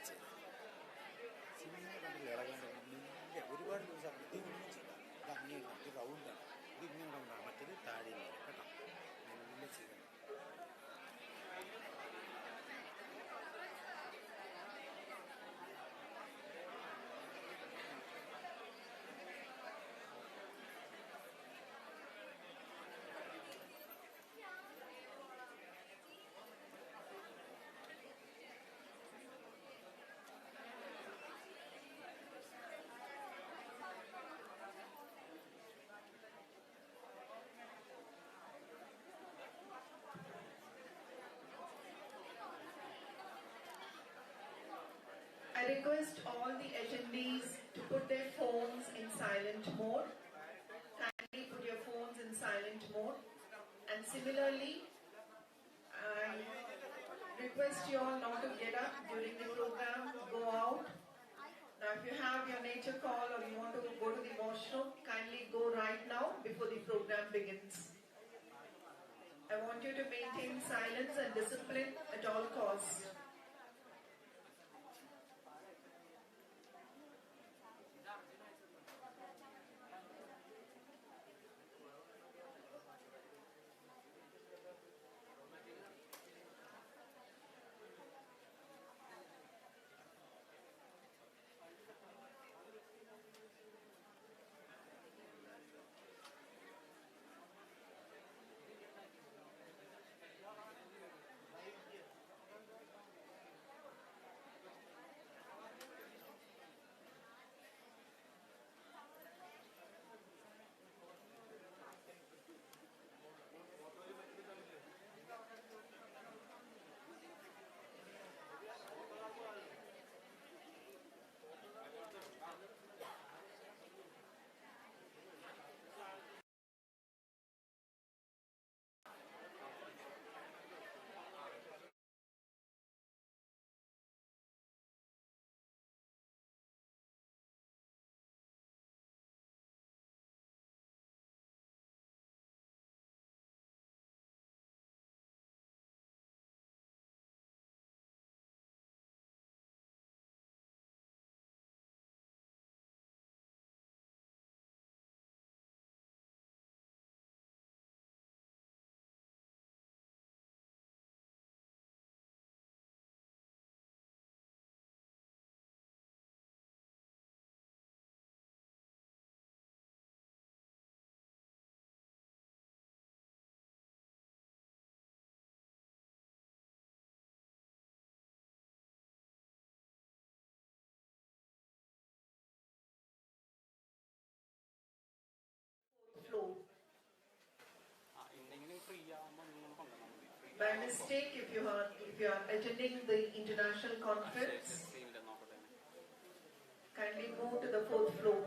ചെയ്തത്. സിനിമ കണ്ടില്ല ഇളകാണ്ട് വലിയ ഒരുപാട് ദിവസം ഇതൊന്നും ചെയ്താൽ ഇത് അങ്ങനെയാണ്, ഇത് റൗണ്ടാണ്, ഇത് ഇങ്ങനെ റൗണ്ടാണ്, മറ്റേത് താഴെയില്ല കേട്ടോ, നല്ല ചെയ്തത്. I request all the attendees to put their phones in silent mode. Kindly put your phones in silent mode. And similarly, I request you all not to get up during the program, go out. Now if you have your nature call or you want to go to the washroom, kindly go right now before the program begins. I want you to maintain silence and discipline at all costs. Flow. By mistake, if you are attending the international conference, kindly move to the 4th floor.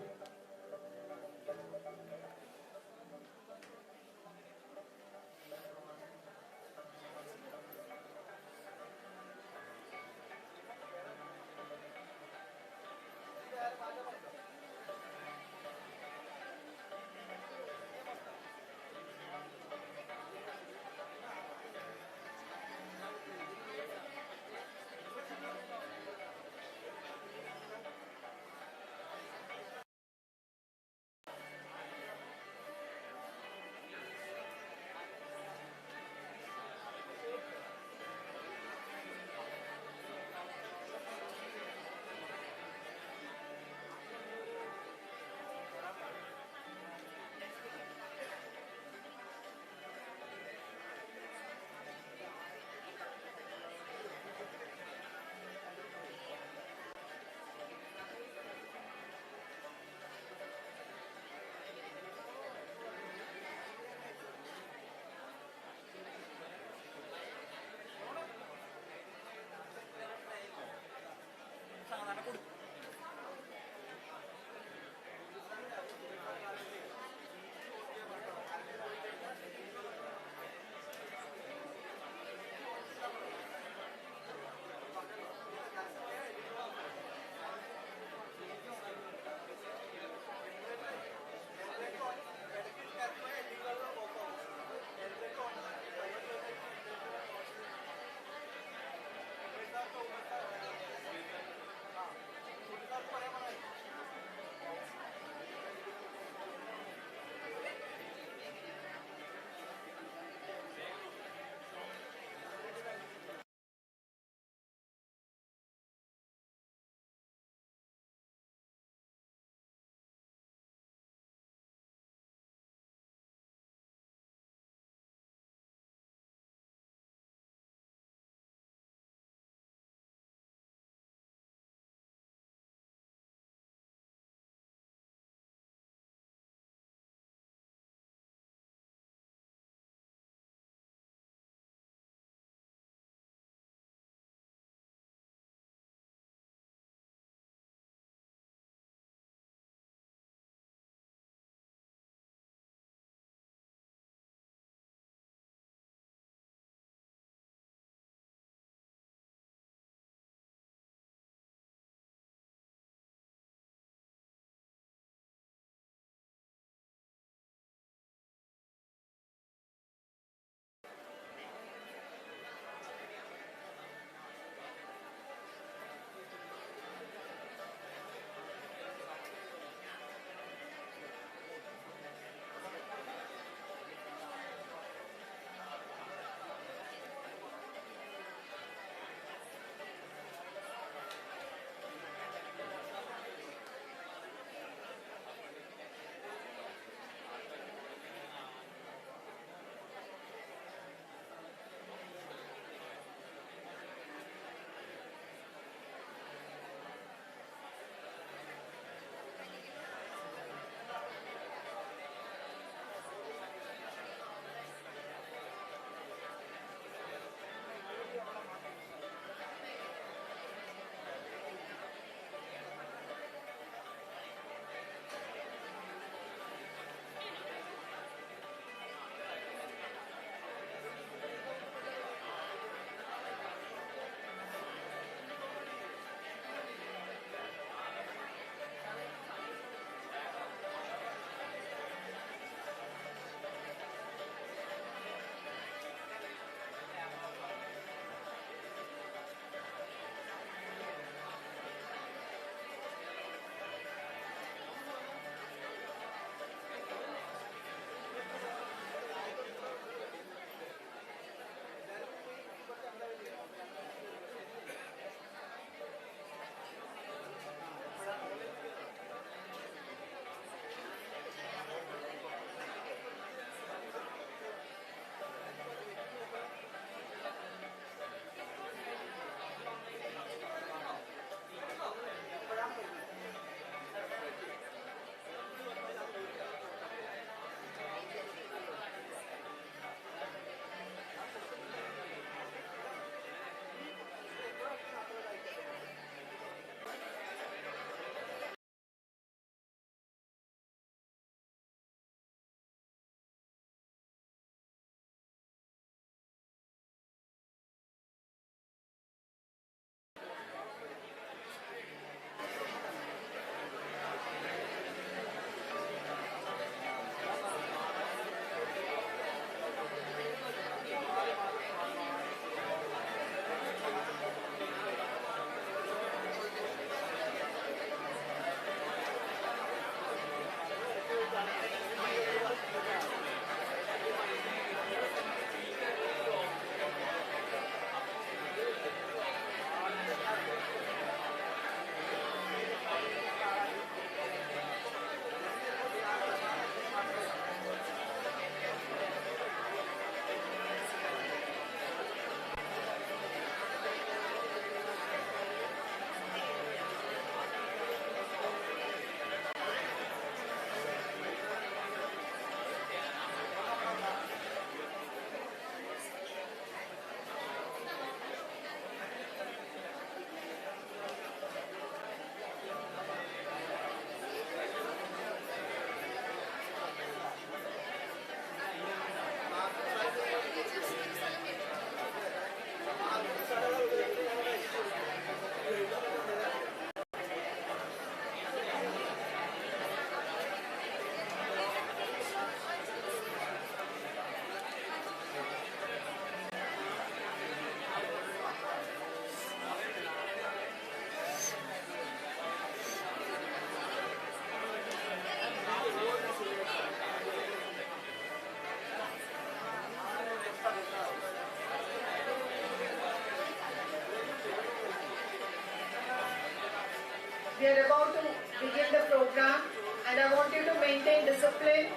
We are about to begin the program and I want you to maintain discipline.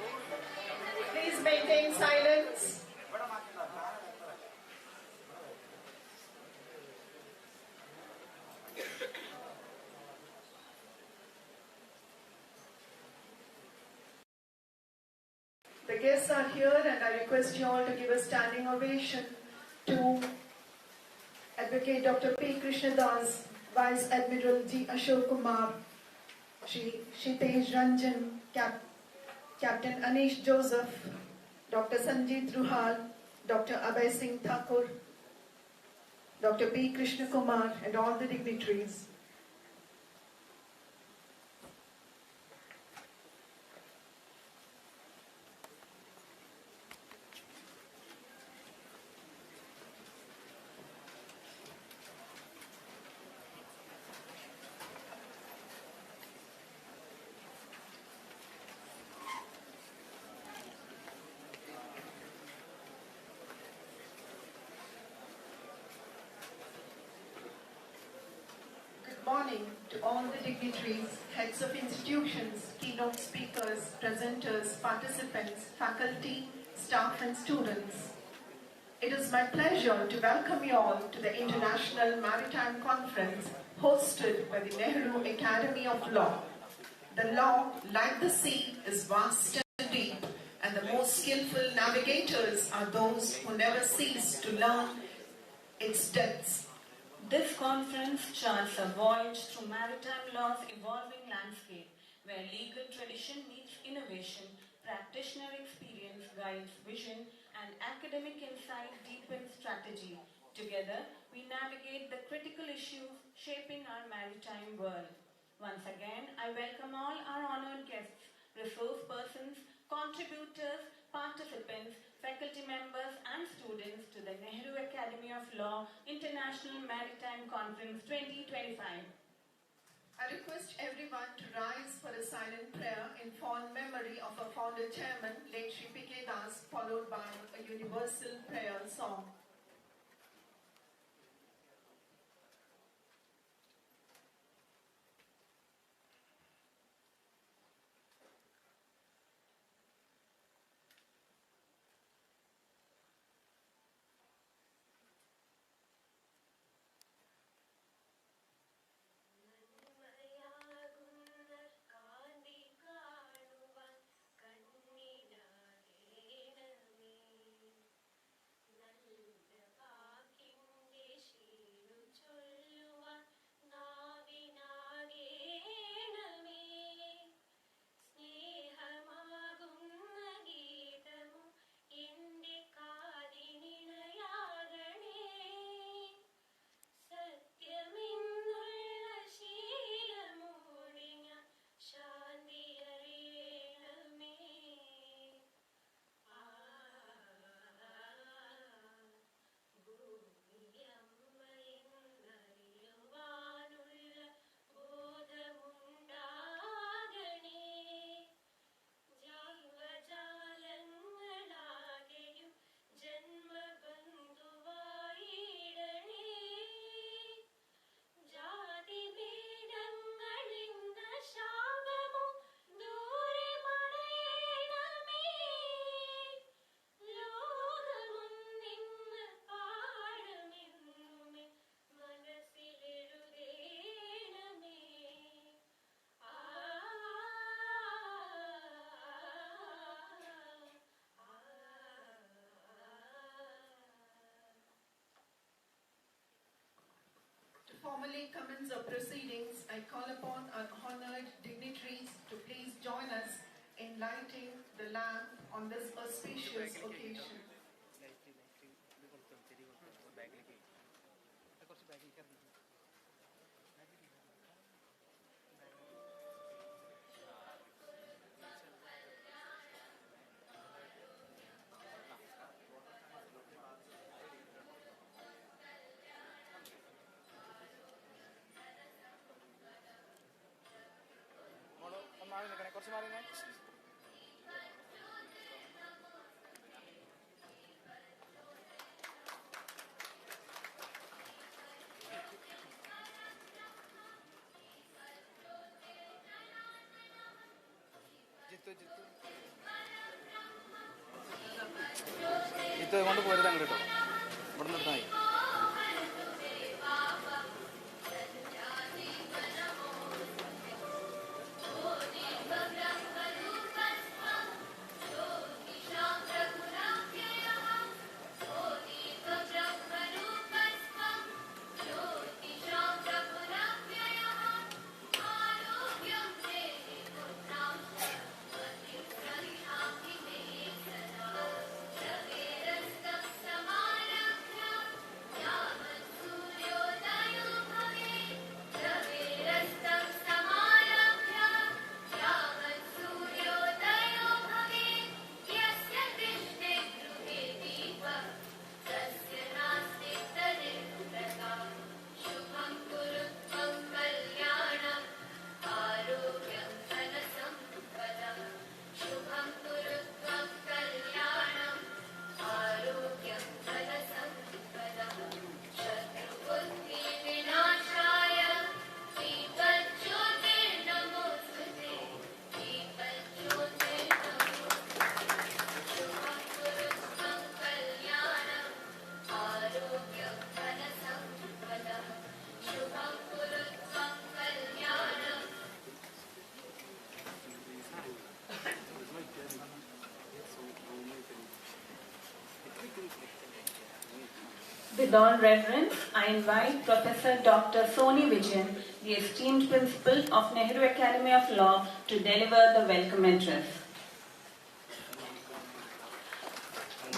Please maintain silence. The guests are here and I request you all to give a standing ovation to Advocate Dr. P. Krishnadas, Vice Admiral G. Ashok Kumar, Shri Shitej Ranjan, Captain Anish Joseph, Dr. Sanjeet Ruhal, Dr. Abhay Singh Thakur, Dr. P. Krishna Kumar, and all the dignitaries. Good morning to all the dignitaries, heads of institutions, keynote speakers, presenters, participants, faculty, staff and students. It is my pleasure to welcome you all to the International Maritime Conference hosted by the Nehru Academy of Law. The law, like the sea, is vast and deep, and the most skillful navigators are those who never cease to learn its depths. This conference charts a voyage through maritime law's evolving landscape, where legal tradition meets innovation, practitioner experience guides vision, and academic insight deepens strategy. Together, we navigate the critical issues shaping our maritime world. Once again, I welcome all our honored guests, resource persons, contributors, participants, faculty members and students to the Nehru Academy of Law International Maritime Conference 2025. I request everyone to rise for a silent prayer in fond memory of our founder chairman, late Shri P.K. Das, followed by a universal prayer song. Formally commence our proceedings, I call upon our honored dignitaries to please join us in lighting the lamp on this auspicious occasion. ഇത് കൊണ്ട് പോരുത് അങ്ങോട്ട് കേട്ടോ, ഇവിടെ നിർത്താൻ. With all reverence, I invite Professor Dr. Soni Vijayan, the esteemed principal of Nehru Academy of Law, to deliver the welcome address.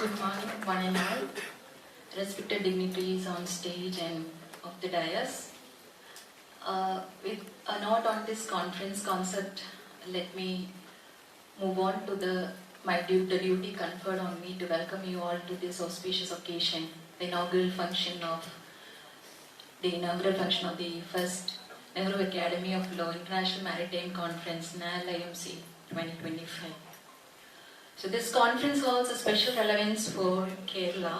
Good morning, one and all. Respected dignitaries on stage and of the dais. With a note on this conference concept, let me move on to the duty conferred on me to welcome you all to this auspicious occasion, the inaugural function of the first Nehru Academy of Law International Maritime Conference, NAL-IMC 2025. So this conference holds a special relevance for Kerala.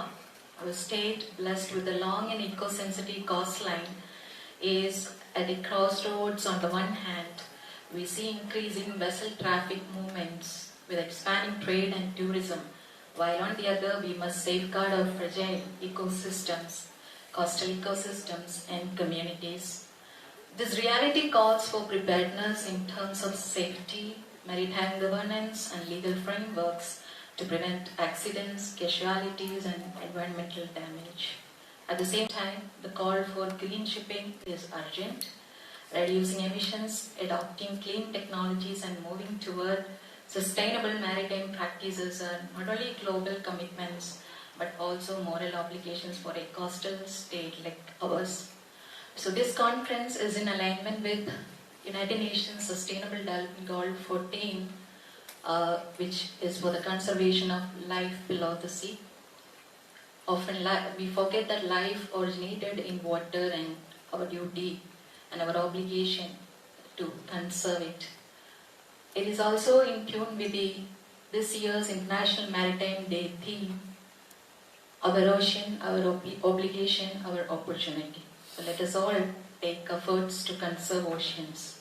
Our state, blessed with a long and eco-sensitive coastline, is at a crossroads. On the one hand, we see increasing vessel traffic movements with expanding trade and tourism, while on the other we must safeguard our fragile ecosystems, coastal ecosystems and communities. This reality calls for preparedness in terms of safety, maritime governance and legal frameworks to prevent accidents, casualties and environmental damage. At the same time, the call for green shipping is urgent. Reducing emissions, adopting clean technologies and moving toward sustainable maritime practices are not only global commitments but also moral obligations for a coastal state like ours. So this conference is in alignment with United Nations Sustainable Development Goal 14, which is for the conservation of life below the sea. Often we forget that life originated in water and our duty and our obligation to conserve it. It is also in tune with this year's International Maritime Day theme, our ocean, our obligation, our opportunity. So let us all take efforts to conserve oceans.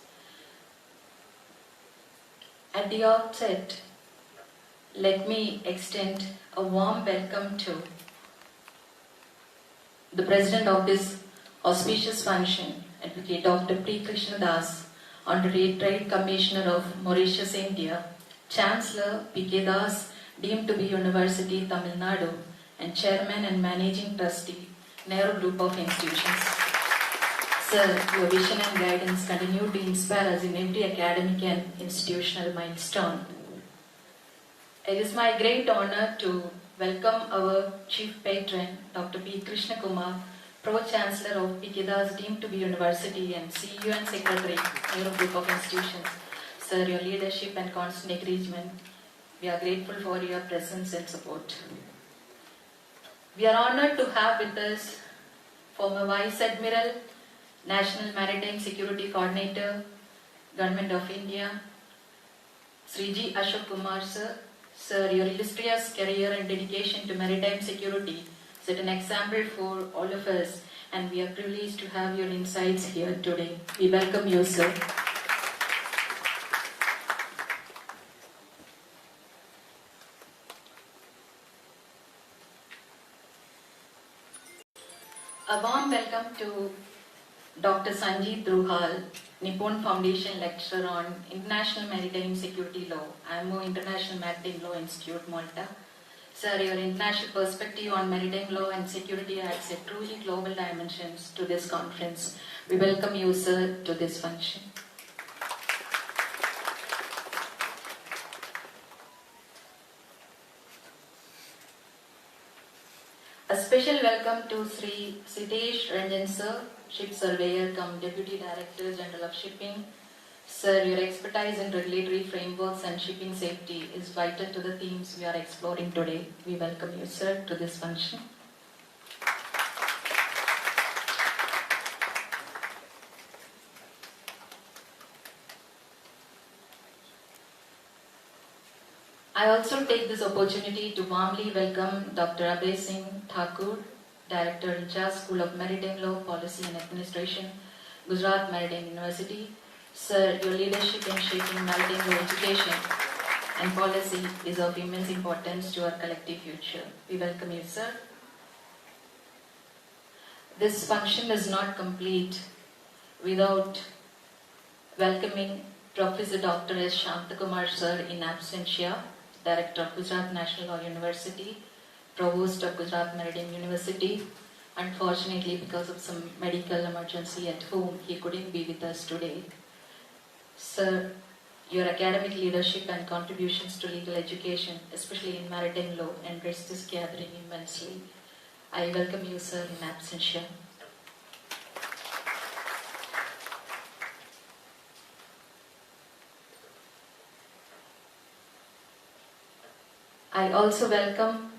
At the outset, let me extend a warm welcome to the President of this auspicious function, Advocate Dr. P. Krishna Das, Honorary Trade Commissioner of Mauritius, India, Chancellor P.K. Das, deemed to be University, Tamil Nadu, and Chairman and Managing Trustee, Nehru Group of Institutions. Sir, your vision and guidance continue to inspire us in every academic and institutional milestone. It is my great honor to welcome our Chief Patron, Dr. P. Krishna Kumar, Pro-Chancellor of P.K. Das, deemed to be University, and CEO and Secretary, Nehru Group of Institutions. Sir, your leadership and constant encouragement, we are grateful for your presence and support. We are honored to have with us former Vice Admiral, National Maritime Security Coordinator, Government of India, Sri G. Ashok Kumar sir. Sir, your illustrious career and dedication to maritime security set an example for all of us, and we are privileged to have your insights here today. We welcome you, sir. welcome to Dr. Sanjeev Druhal, Nippon Foundation Lecturer on International Maritime Security Law, IMO International Maritime Law Institute, Malta. Sir, your international perspective on maritime law and security adds a truly global dimensions to this conference. We welcome you, sir, to this function. A special welcome to Sri Siddesh Ranjan sir, Ship Surveyor cum Deputy Director General of Shipping. Sir, your expertise in regulatory frameworks and shipping safety is vital to the themes we are exploring today. We welcome you, sir, to this function. I also take this opportunity to warmly welcome Dr. Abhay Singh Thakur, Director in charge, School of Maritime Law, Policy and Administration, Gujarat Maritime University. Sir, your leadership in shaping maritime law education and policy is of immense importance to our collective future. We welcome you, sir. This function is not complete without welcoming Professor Dr. S. Shantakumar sir in absentia, Director of Gujarat National Law University, Provost of Gujarat Maritime University. Unfortunately, because of some medical emergency at home, he couldn't be with us today. Sir, your academic leadership and contributions to legal education, especially in maritime law, enrich this gathering immensely. I welcome you, sir, in absentia. I also welcome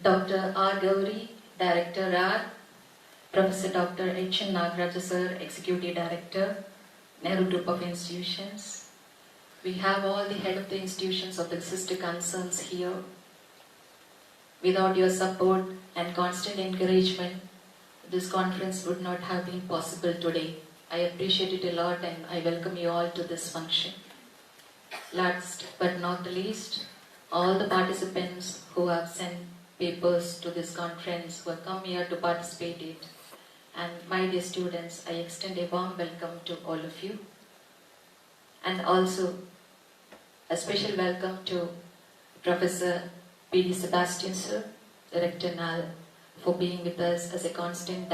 Dr. R. Gauri, Director R, Professor Dr. H. N. Nagaraja sir, Executive Director, Nehru Group of Institutions. We have all the head of the institutions of the sister concerns here. Without your support and constant encouragement, this conference would not have been possible today. I appreciate it a lot and I welcome you all to this function. Last but not the least, all the participants who have sent papers to this conference, who have come here to participate in it. And my dear students, I extend a warm welcome to all of you. And also a special welcome to Professor P.D. Sebastian sir, Director NAL, for being with us as a constant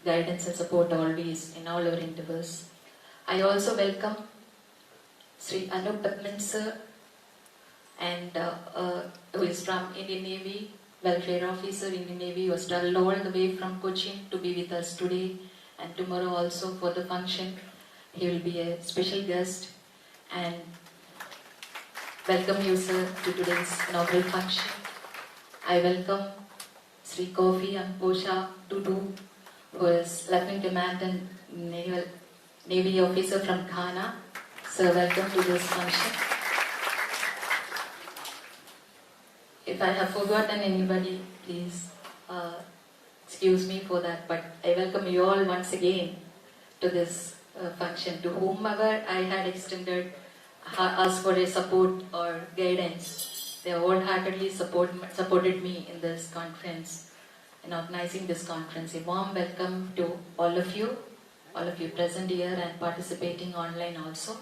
guidance and support always in all our endeavors. I also welcome Sri Anup Patman sir, and who is from Indian Navy, Welfare Officer, Indian Navy, was traveled all the way from Cochin to be with us today and tomorrow also for the function. He will be a special guest, and welcome you, sir, to today's inaugural function. I welcome Sri Kofi Amposha Tudu, who is Lieutenant Commandant Navy Officer from Ghana. Sir, welcome to this function. If I have forgotten anybody, please excuse me for that, but I welcome you all once again to this function. To whomever I had extended asked for a support or guidance, they wholeheartedly supported me in this conference, in organizing this conference. A warm welcome to all of you present here and participating online also.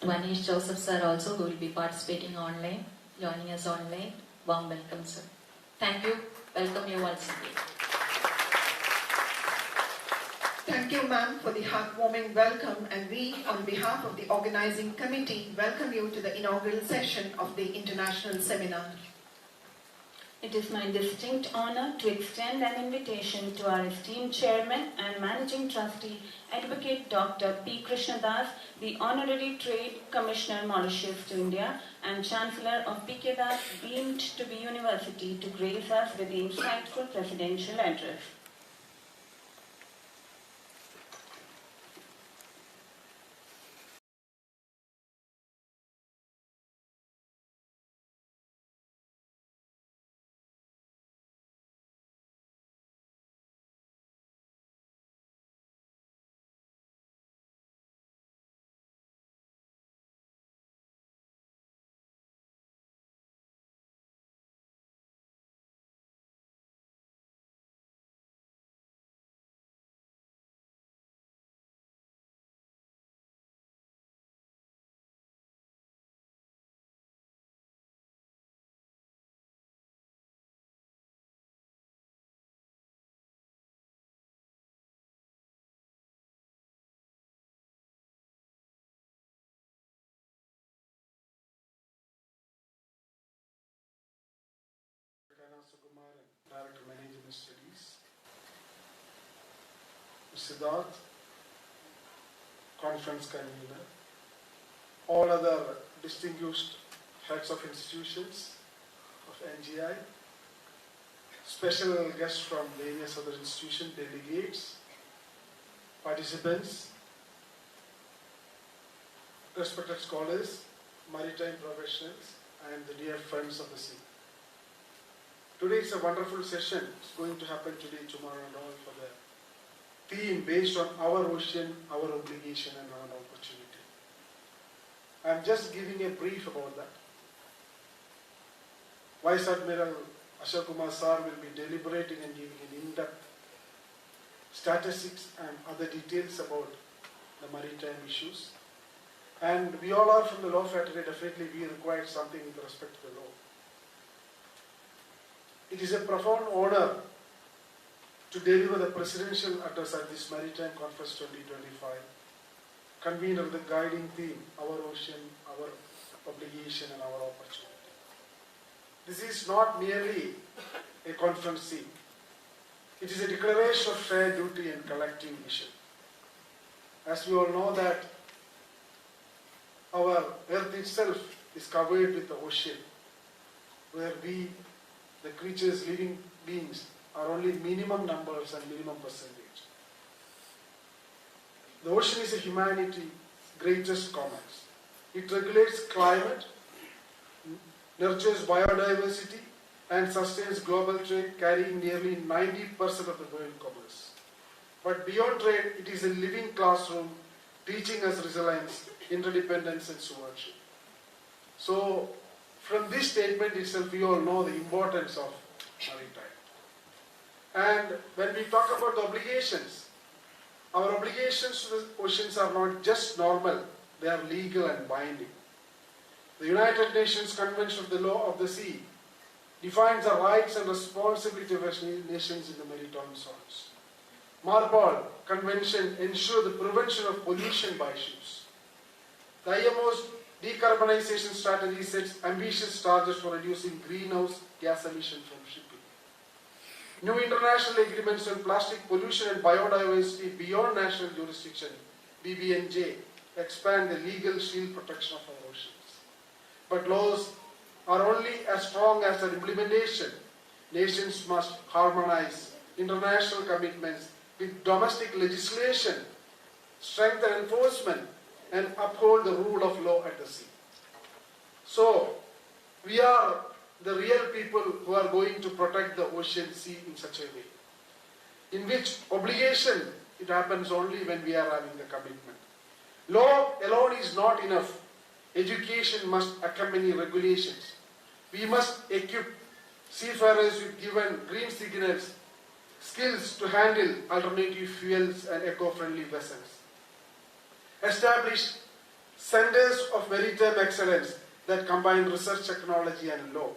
To Anish Joseph sir also, who will be participating online, joining us online. Warm welcome, sir. Thank you. Welcome you once again. Thank you, ma'am, for the heartwarming welcome, and we, on behalf of the organizing committee, welcome you to the inaugural session of the international seminar. It is my distinct honor to extend an invitation to our esteemed Chairman and Managing Trustee, Advocate Dr. P. Krishnadas, the Honorary Trade Commissioner Mauritius to India, and Chancellor of PK Das, deemed to be University, to grace us with the insightful presidential address. Director Management Studies, Siddharth, Conference Convener, all other distinguished heads of institutions of NGI, special guests from various other institutions, delegates, participants, respected scholars, maritime professionals, and the dear friends of the sea. Today is a wonderful session. It's going to happen today, tomorrow, and all for the theme based on our ocean, our obligation, and our opportunity. I'm just giving a brief about that. Vice Admiral Ashok Kumar Sir will be deliberating and giving an in-depth statistics and other details about the maritime issues. And we all are from the law faculty, definitely we require something with respect to the law. It is a profound honor to deliver the presidential address at this Maritime Conference 2025, convened under the guiding theme, our ocean, our obligation and our opportunity. This is not merely a conference theme. It is a declaration of shared duty and collective mission. As we all know that our earth itself is covered with the ocean, where we, the creatures, living beings, are only minimum numbers and minimum percentage. The ocean is a humanity's greatest commons. It regulates climate, nurtures biodiversity, and sustains global trade, carrying nearly 90% of the world commerce. But beyond trade, it is a living classroom, teaching us resilience, interdependence, and stewardship. So, from this statement itself, we all know the importance of maritime. And when we talk about the obligations, our obligations to the oceans are not just normal, they are legal and binding. The United Nations Convention of the Law of the Sea defines the rights and responsibility of nations in the maritime zones. MARPOL Convention ensures the prevention of pollution by ships. The IMO's decarbonization strategy sets ambitious targets for reducing greenhouse gas emissions from shipping. New international agreements on plastic pollution and biodiversity beyond national jurisdiction, BBNJ, expand the legal shield protection of our oceans. But laws are only as strong as their implementation. Nations must harmonize international commitments with domestic legislation, strengthen enforcement, and uphold the rule of law at the sea. So, we are the real people who are going to protect the ocean sea in such a way, in which obligation, it happens only when we are having the commitment. Law alone is not enough. Education must accompany regulations. We must equip seafarers with given green signals, skills to handle alternative fuels and eco-friendly vessels. Establish centers of maritime excellence that combine research, technology, and law.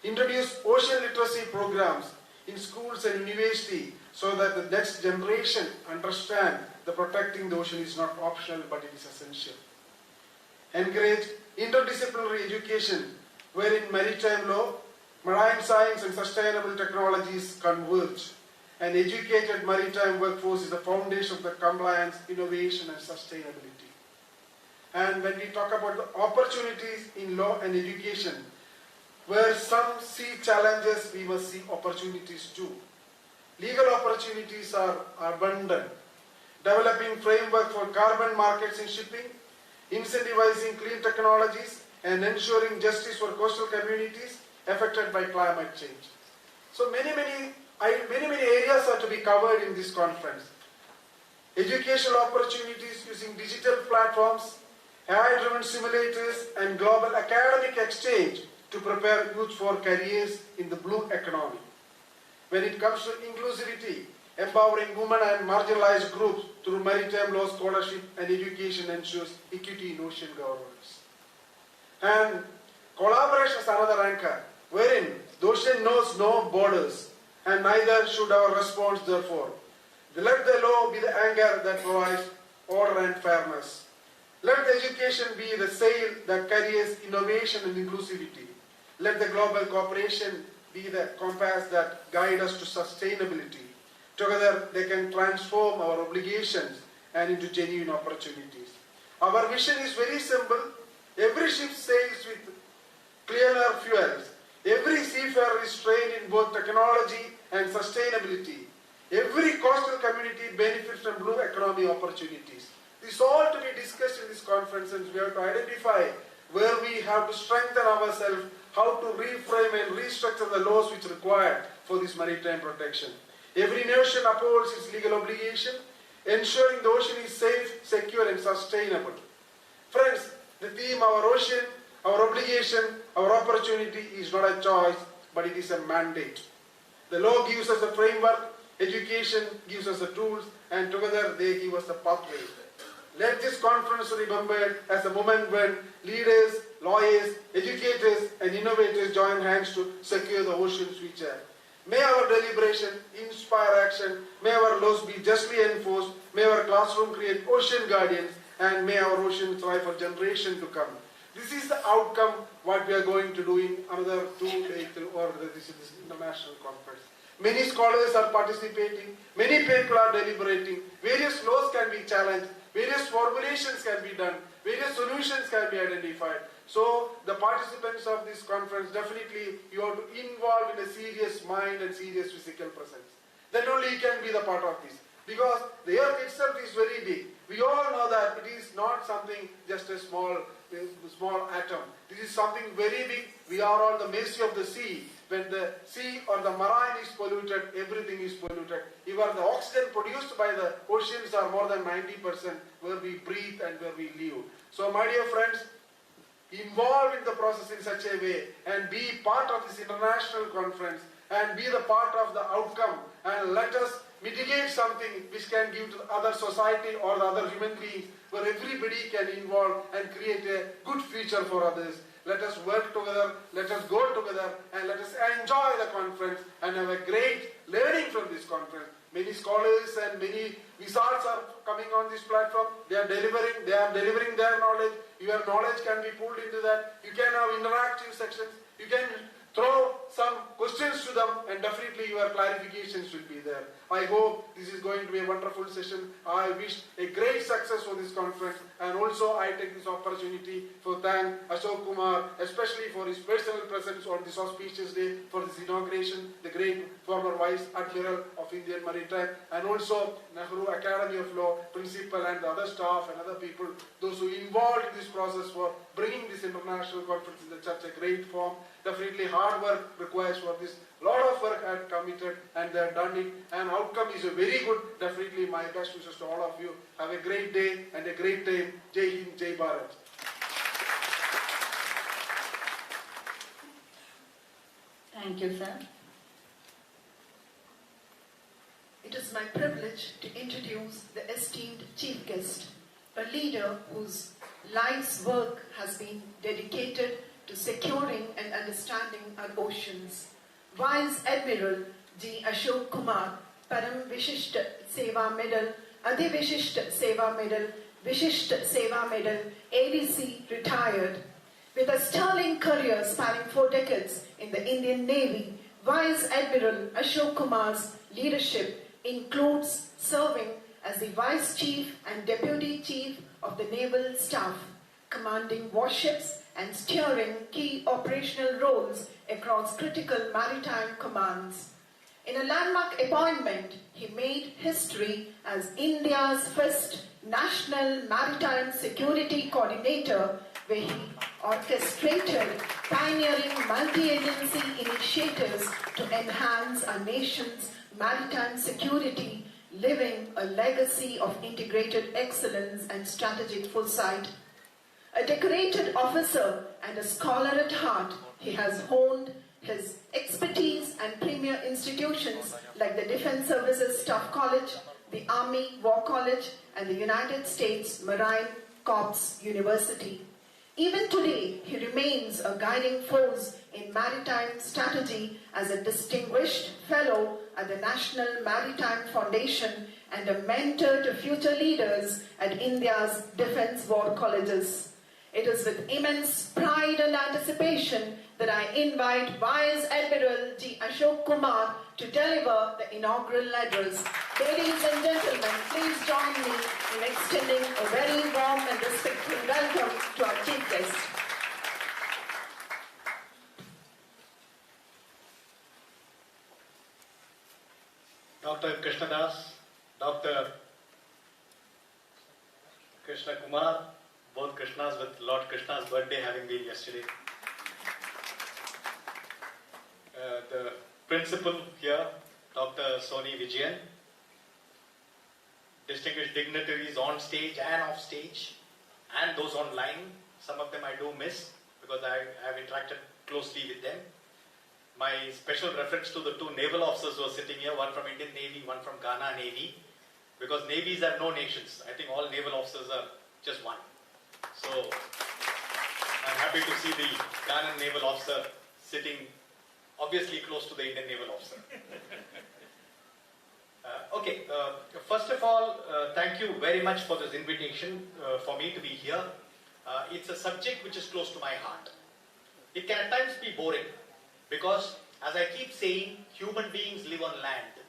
Introduce ocean literacy programs in schools and universities so that the next generation understand that protecting the ocean is not optional but it is essential. Encourage interdisciplinary education wherein maritime law, marine science and sustainable technologies converge. An educated maritime workforce is the foundation of the compliance, innovation and sustainability. And when we talk about the opportunities in law and education, where some see challenges, we must see opportunities too. Legal opportunities are abundant. Developing framework for carbon markets in shipping, incentivizing clean technologies, and ensuring justice for coastal communities affected by climate change. So many areas are to be covered in this conference. Educational opportunities using digital platforms, AI-driven simulators, and global academic exchange to prepare youth for careers in the blue economy. When it comes to inclusivity, empowering women and marginalized groups through maritime law scholarship and education ensures equity in ocean governance. And collaboration is another anchor, wherein the ocean knows no borders, and neither should our response therefore. Let the law be the anchor that provides order and fairness. Let the education be the sail that carries innovation and inclusivity. Let the global cooperation be the compass that guide us to sustainability. Together, they can transform our obligations and into genuine opportunities. Our vision is very simple. Every ship sails with cleaner fuels. Every seafarer is trained in both technology and sustainability. Every coastal community benefits from blue economy opportunities. This is all to be discussed in this conference, and we have to identify where we have to strengthen ourselves, how to reframe and restructure the laws which are required for this maritime protection. Every nation upholds its legal obligation, ensuring the ocean is safe, secure and sustainable. Friends, the theme our ocean, our obligation, our opportunity is not a choice, but it is a mandate. The law gives us a framework, education gives us the tools, and together they give us the pathway. Let this conference be remembered as a moment when leaders, lawyers, educators and innovators join hands to secure the ocean's future. May our deliberation inspire action, may our laws be justly enforced, may our classroom create ocean guardians, and may our ocean thrive for generations to come. This is the outcome what we are going to do in another 2 days or this international conference. Many scholars are participating, many people are deliberating, various laws can be challenged, various formulations can be done, various solutions can be identified. So the participants of this conference, definitely you have to involve in a serious mind and serious physical presence. Then only you can be the part of this. Because the earth itself is very big. We all know that it is not something just a small atom. This is something very big. We are on the mercy of the sea. When the sea or the marine is polluted, everything is polluted. Even the oxygen produced by the oceans are more than 90% where we breathe and where we live. So my dear friends, involve in the process in such a way and be part of this international conference and be the part of the outcome, and let us mitigate something which can give to the other society or the other human beings where everybody can involve and create a good future for others. Let us work together, let us go together, and let us enjoy the conference and have a great learning from this conference. Many scholars and many wizards are coming on this platform. They are delivering their knowledge. Your knowledge can be pulled into that. You can have interactive sections. You can throw some questions to them, and definitely your clarifications will be there. I hope this is going to be a wonderful session. I wish a great success for this conference, and also I take this opportunity to thank Ashok Kumar, especially for his personal presence on this auspicious day for this inauguration, the great former Vice Admiral of Indian Maritime, and also Nehru Academy of Law principal and the other staff and other people, those who involved in this process for bringing this international conference in such a great form. Definitely hard work requires for this. A lot of work I have committed and they have done it, and outcome is a very good. Definitely my best wishes to all of you. Have a great day and a great time. Jai Hind, Jai Bharat. Thank you, sir. It is my privilege to introduce the esteemed chief guest, a leader whose life's work has been dedicated to securing and understanding our oceans. Vice Admiral G. Ashok Kumar, Param Vishisht Seva Medal, Adi Vishisht Seva Medal, Vishisht Seva Medal, ADC, retired. With a sterling career spanning 4 decades in the Indian Navy, Vice Admiral Ashok Kumar's leadership includes serving as the Vice Chief and Deputy Chief of the Naval Staff, commanding warships and steering key operational roles across critical maritime commands. In a landmark appointment, he made history as India's first National Maritime Security Coordinator, where he orchestrated pioneering multi-agency initiatives to enhance our nation's maritime security, leaving a legacy of integrated excellence and strategic foresight. A decorated officer and a scholar at heart, he has honed his expertise and premier institutions like the Defense Services Staff College, the Army War College, and the United States Marine Corps University. Even today, he remains a guiding force in maritime strategy as a distinguished fellow at the National Maritime Foundation and a mentor to future leaders at India's defense war colleges. It is with immense pride and anticipation that I invite Vice Admiral D. Ashok Kumar to deliver the inaugural address. Ladies and gentlemen, please join me in extending a very warm and respectful welcome to our chief guest. Dr. Krishnadas, Dr. Krishna Kumar, both Krishnas with Lord Krishna's birthday having been yesterday. The principal here, Dr. Soni Vijayan, distinguished dignitaries on stage and off stage, and those online. Some of them I do miss because I have interacted closely with them. My special reference to the two naval officers who are sitting here, one from Indian Navy, one from Ghana Navy, because navies have no nations. I think all naval officers are just one. So I'm happy to see the Ghanaian naval officer sitting obviously close to the Indian naval officer. First of all, thank you very much for this invitation for me to be here. It's a subject which is close to my heart. It can at times be boring because, as I keep saying, human beings live on land.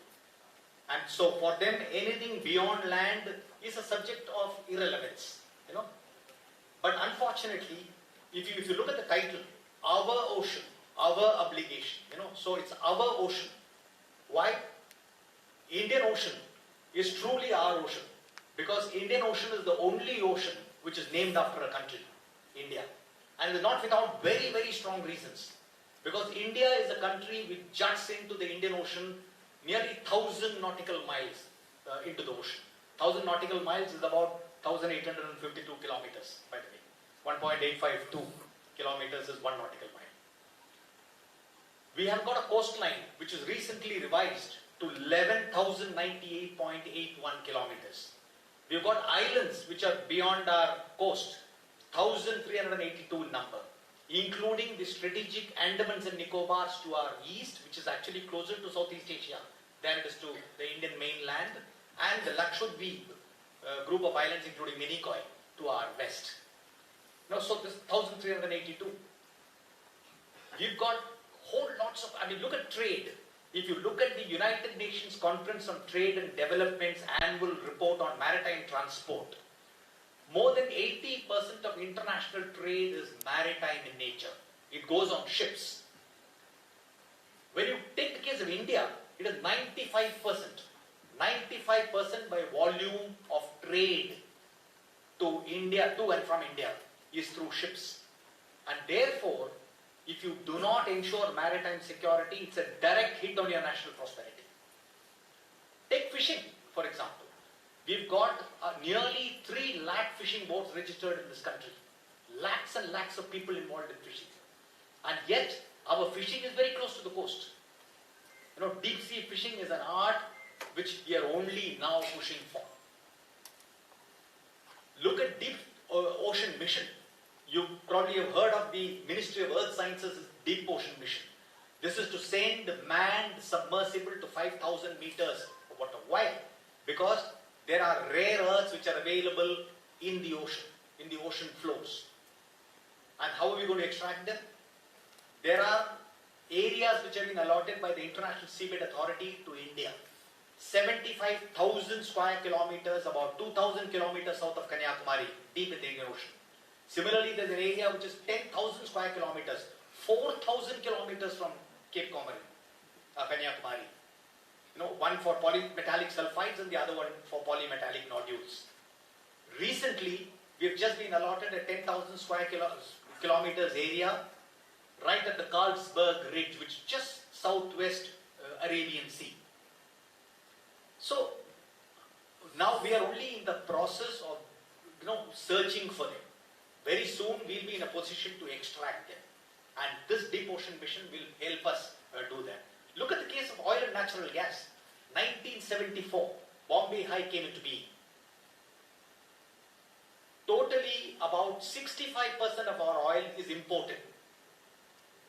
And so for them, anything beyond land is a subject of irrelevance, you know. But unfortunately, if you look at the title, Our Ocean, Our Obligation, you know, so it's our ocean. Why? Indian Ocean is truly our ocean, because Indian Ocean is the only ocean which is named after a country, India. And not without very, very strong reasons. Because India is a country which juts into the Indian Ocean nearly 1,000 nautical miles into the ocean. 1,000 nautical miles is about 1,852 kilometers, by the way. 1.852 kilometers is 1 nautical mile. We have got a coastline which is recently revised to 11,098.81 kilometers. We've got islands which are beyond our coast, 1,382 in number, including the strategic Andamans and Nicobars to our east, which is actually closer to Southeast Asia than it is to the Indian mainland, and the Lakshadweep group of islands, including Minicoy, to our west. Now, so this 1,382. We've got whole lots of, look at trade. If you look at the United Nations Conference on Trade and Development's annual report on maritime transport, more than 80% of international trade is maritime in nature. It goes on ships. When you take the case of India, it is 95%. 95% by volume of trade to India, to and from India, is through ships. And therefore, if you do not ensure maritime security, it's a direct hit on your national prosperity. Take fishing, for example. We've got nearly 3 lakh fishing boats registered in this country. Lakhs and lakhs of people involved in fishing. And yet, our fishing is very close to the coast. You know, deep sea fishing is an art which we are only now pushing for. Look at Deep Ocean Mission. You probably have heard of the Ministry of Earth Sciences' Deep Ocean Mission. This is to send manned submersible to 5,000 meters of water. Why? Because there are rare earths which are available in the ocean floors. And how are we going to extract them? There are areas which have been allotted by the International Seabed Authority to India. 75,000 square kilometers, about 2,000 kilometers south of Kanyakumari, deep in the Indian Ocean. Similarly, there's an area which is 10,000 square kilometers, 4,000 kilometers from Cape Comorin, Kanyakumari. You know, one for polymetallic sulfides and the other one for polymetallic nodules. Recently, we've just been allotted a 10,000 square kilometers area right at the Carlsberg Ridge, which is just southwest Arabian Sea. So, now we are only in the process of, searching for them. Very soon, we'll be in a position to extract them. And this Deep Ocean Mission will help us do that. Look at the case of oil and natural gas. 1974, Bombay High came into being. Totally, about 65% of our oil is imported.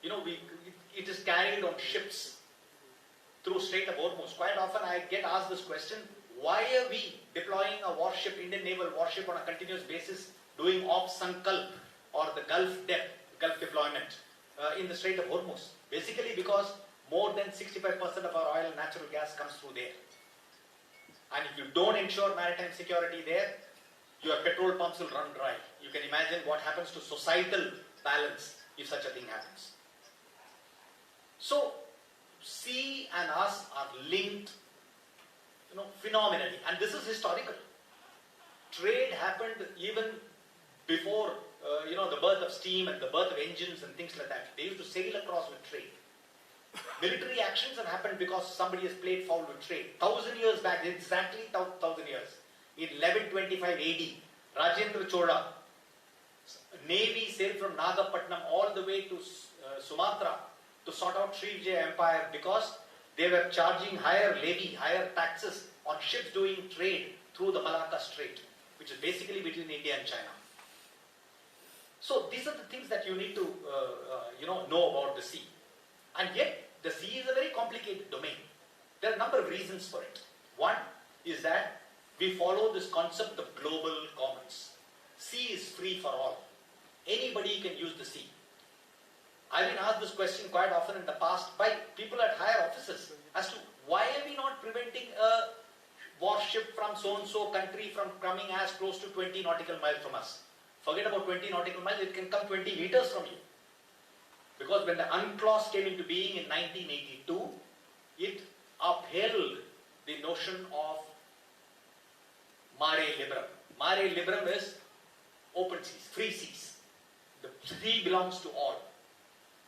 You know, it is carried on ships through Strait of Hormuz. Quite often I get asked this question, why are we deploying a warship, Indian naval warship, on a continuous basis, doing Op Sankalp or the Gulf deployment in the Strait of Hormuz. Basically because more than 65% of our oil and natural gas comes through there. And if you don't ensure maritime security there, your petrol pumps will run dry. You can imagine what happens to societal balance if such a thing happens. So, sea and us are linked, phenomenally, and this is historical. Trade happened even before, the birth of steam and the birth of engines and things like that. They used to sail across with trade. Military actions have happened because somebody has played foul with trade. 1,000 years back, exactly 1,000 years, in 1125 AD, Rajendra Chola, navy sailed from Nagapattinam all the way to Sumatra to sort out Srivijaya Empire because they were charging higher levy, higher taxes on ships doing trade through the Malacca Strait, which is basically between India and China. So these are the things that you need to know about the sea. And yet, the sea is a very complicated domain. There are a number of reasons for it. One is that we follow this concept of global commons. Sea is free for all. Anybody can use the sea. I've been asked this question quite often in the past by people at higher offices as to why are we not preventing a warship from so-and-so country from coming as close to 20 nautical miles from us. Forget about 20 nautical miles, it can come 20 meters from you. Because when the UNCLOS came into being in 1982, it upheld the notion of mare liberum. Mare liberum is open seas, free seas. The sea belongs to all.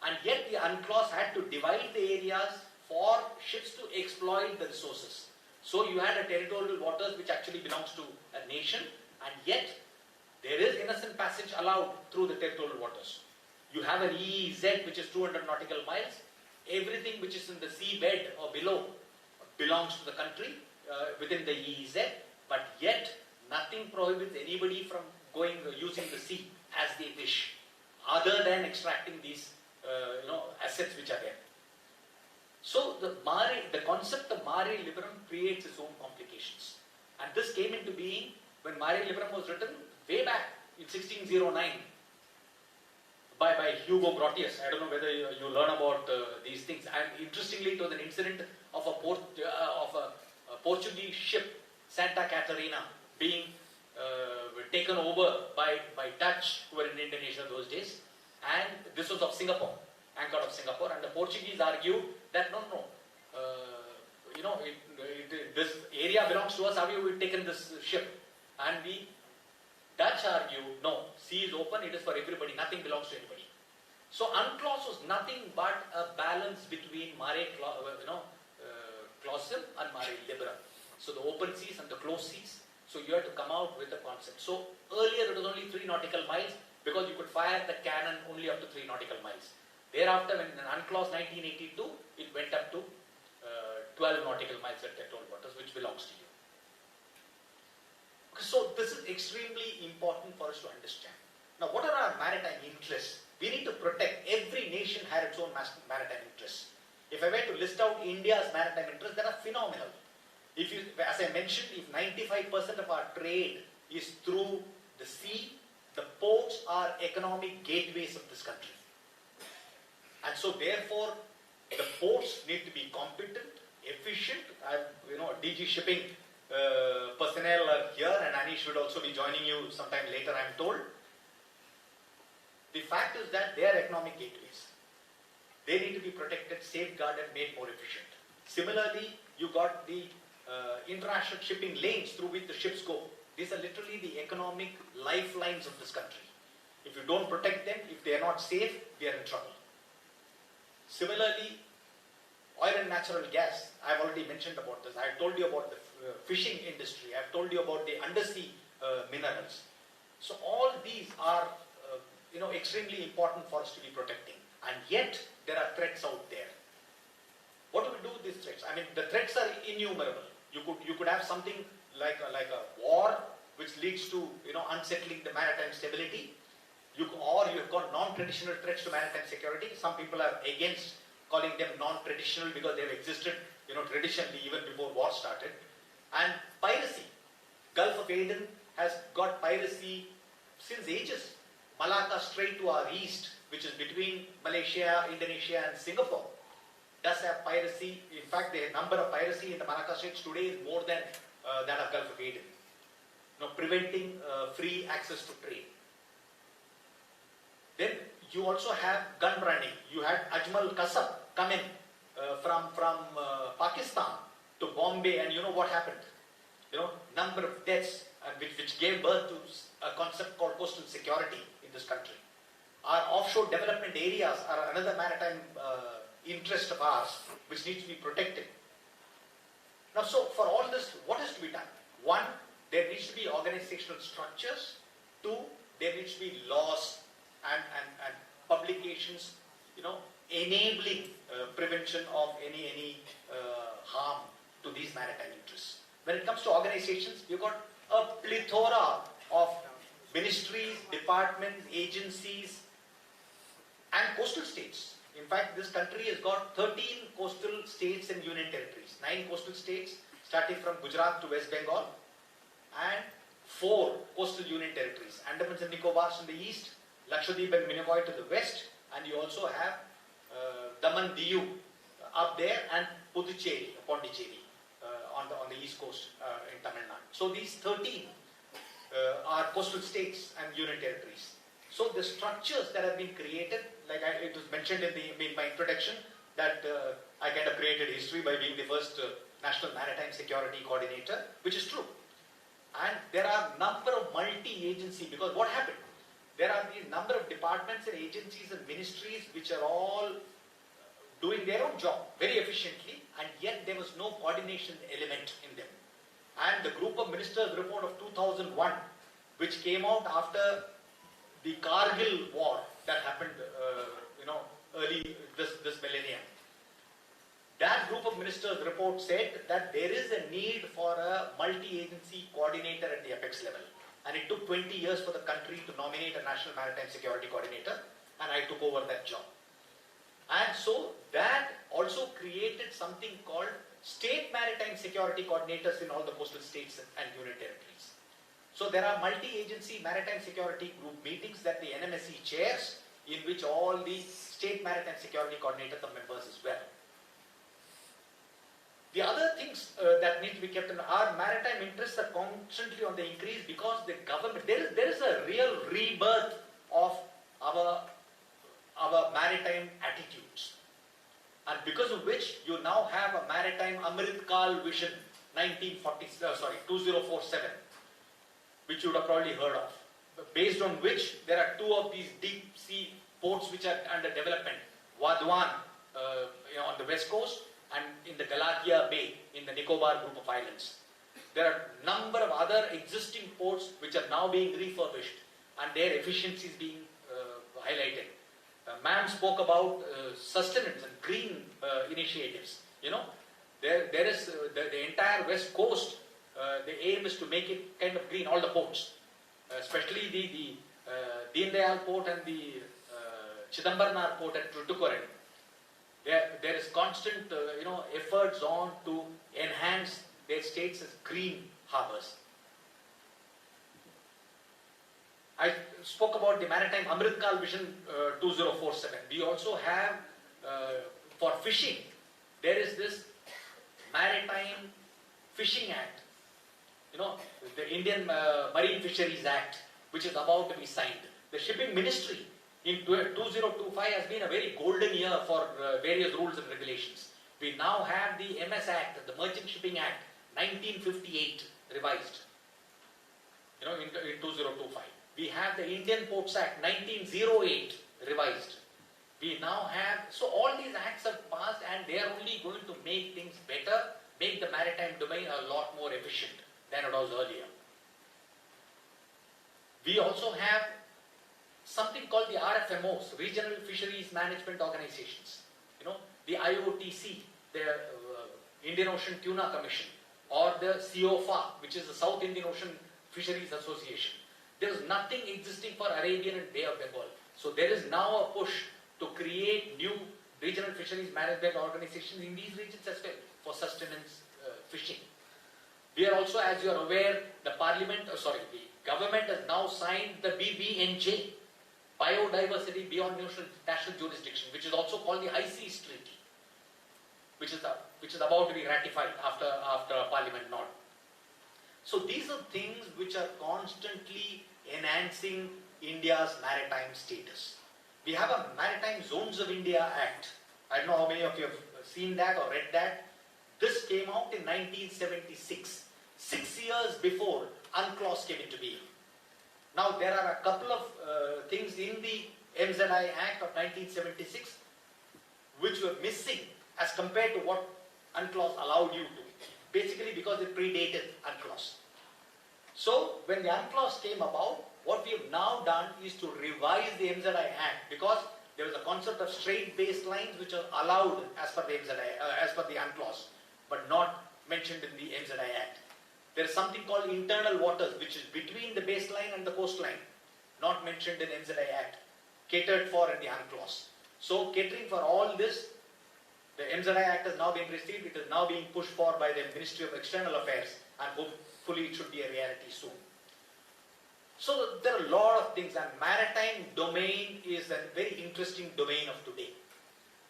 And yet the UNCLOS had to divide the areas for ships to exploit the resources. So you had a territorial waters which actually belongs to a nation, and yet there is innocent passage allowed through the territorial waters. You have an EEZ which is 200 nautical miles. Everything which is in the seabed or below belongs to the country within the EEZ, but yet nothing prohibits anybody from using the sea as they wish, other than extracting these assets which are there. So the concept of mare liberum creates its own complications, and this came into being when mare liberum was written way back in 1609 by Hugo Grotius. I don't know whether you learn about these things. And interestingly, it was an incident of a Portuguese ship, Santa Catarina, being taken over by Dutch, who were in Indonesia those days. And this was of Singapore, anchored of Singapore. And the Portuguese argued that this area belongs to us. How have you taken this ship? And the Dutch argued, no, sea is open, it is for everybody, nothing belongs to anybody. So UNCLOS was nothing but a balance between mare clausum and mare liberum. So the open seas and the closed seas. So you had to come out with a concept. So earlier it was only 3 nautical miles because you could fire the cannon only up to 3 nautical miles. Thereafter, when in UNCLOS 1982, it went up to 12 nautical miles at territorial waters, which belongs to you. So this is extremely important for us to understand. Now, what are our maritime interests? We need to protect. Every nation had its own maritime interests. If I were to list out India's maritime interests, they are phenomenal. As I mentioned, if 95% of our trade is through the sea, the ports are economic gateways of this country. And so therefore, the ports need to be competent, efficient. DG Shipping personnel are here, and Anish will also be joining you sometime later, I am told. The fact is that they are economic gateways. They need to be protected, safeguarded, made more efficient. Similarly, you got the international shipping lanes through which the ships go. These are literally the economic lifelines of this country. If you don't protect them, if they are not safe, we are in trouble. Similarly, oil and natural gas, I have already mentioned about this. I have told you about the fishing industry. I have told you about the undersea minerals. So all these are extremely important for us to be protecting. And yet, there are threats out there. What do we do with these threats? I mean, the threats are innumerable. You could have something like a war, which leads to unsettling the maritime stability. Or you have got non-traditional threats to maritime security. Some people are against calling them non-traditional because they have existed traditionally even before war started. And piracy. Gulf of Aden has got piracy since ages. Malacca Strait to our east, which is between Malaysia, Indonesia and Singapore, does have piracy. In fact, the number of piracy in the Malacca Straits today is more than that of Gulf of Aden. Preventing free access to trade. Then you also have gun running. You had Ajmal Kasab come in from Pakistan to Bombay, and you know what happened? Number of deaths, which gave birth to a concept called coastal security in this country. Our offshore development areas are another maritime interest of ours, which needs to be protected. Now, so for all this, what is to be done? One, there needs to be organizational structures. Two, there needs to be laws and publications, enabling prevention of any harm to these maritime interests. When it comes to organizations, you've got a plethora of ministries, departments, agencies, and coastal states. In fact, this country has got 13 coastal states and union territories. 9 coastal states, starting from Gujarat to West Bengal, and 4 coastal union territories. Andamans and Nicobars in the east, Lakshadweep and Minicoy to the west, and you also have Daman Diu up there, and Puducherry, Pondicherry on the east coast in Tamil Nadu. So these 13 are coastal states and union territories. So the structures that have been created, like it was mentioned in my introduction, that I kind of created history by being the first National Maritime Security Coordinator, which is true. And there are number of multi-agency, because what happened? There are the number of departments and agencies and ministries which are all doing their own job very efficiently, and yet there was no coordination element in them. And the group of ministers report of 2001, which came out after the Kargil war that happened, early this millennium. That group of ministers report said that there is a need for a multi-agency coordinator at the apex level. And it took 20 years for the country to nominate a National Maritime Security Coordinator, and I took over that job. And so that also created something called State Maritime Security Coordinators in all the coastal states and union territories. So there are multi-agency maritime security group meetings that the NMSC chairs, in which all the State Maritime Security Coordinators are members as well. The other things that need to be kept in, our maritime interests are constantly on the increase because the government, there is a real rebirth of our maritime attitudes. And because of which you now have a maritime Amrit Kal Vision 2047, which you would have probably heard of, based on which there are 2 of these deep sea ports which are under development, Wadwan on the west coast, and in the Galathea Bay in the Nicobar group of islands. There are a number of other existing ports which are now being refurbished and their efficiencies being highlighted. Ma'am spoke about sustenance and green initiatives. There is the entire west coast. The aim is to make it kind of green, all the ports, especially the Deen Dayal port and the Chidambarnar port at Tuticorin. There is constant efforts on to enhance their states as green harbours. I spoke about the Maritime Amrit Kal Vision 2047. We also have, for fishing, there is this Maritime Fishing Act, the Indian Marine Fisheries Act, which is about to be signed. The Shipping Ministry in 2025 has been a very golden year for various rules and regulations. We now have the MS Act, the Merchant Shipping Act, 1958 revised, in 2025. We have the Indian Ports Act, 1908 revised. We now have, so all these acts have passed and they are only going to make things better, make the maritime domain a lot more efficient than it was earlier. We also have something called the RFMOs, Regional Fisheries Management Organizations. The IOTC, the Indian Ocean Tuna Commission, or the COFA, which is the South Indian Ocean Fisheries Association. There is nothing existing for Arabian and Bay of Bengal. So there is now a push to create new regional fisheries management organizations in these regions as well for sustenance fishing. We are also, as you are aware, the government has now signed the BBNJ, biodiversity beyond national jurisdiction, which is also called the High Seas Treaty, which is about to be ratified after Parliament nod. So these are things which are constantly enhancing India's maritime status. We have a Maritime Zones of India Act. I don't know how many of you have seen that or read that. This came out in 1976, 6 years before UNCLOS came into being. Now there are a couple of things in the MZI Act of 1976 which were missing as compared to what UNCLOS allowed you to. Basically because it predated UNCLOS. So when the UNCLOS came about, what we have now done is to revise the MZI Act, because there was a concept of straight baselines which are allowed as per the MZI, as per the UNCLOS, but not mentioned in the MZI Act. There is something called internal waters, which is between the baseline and the coastline, not mentioned in MZI Act, catered for in the UNCLOS. So catering for all this, the MZI Act has now been received. It is now being pushed for by the Ministry of External Affairs, and hopefully it should be a reality soon. So there are a lot of things, and maritime domain is a very interesting domain of today.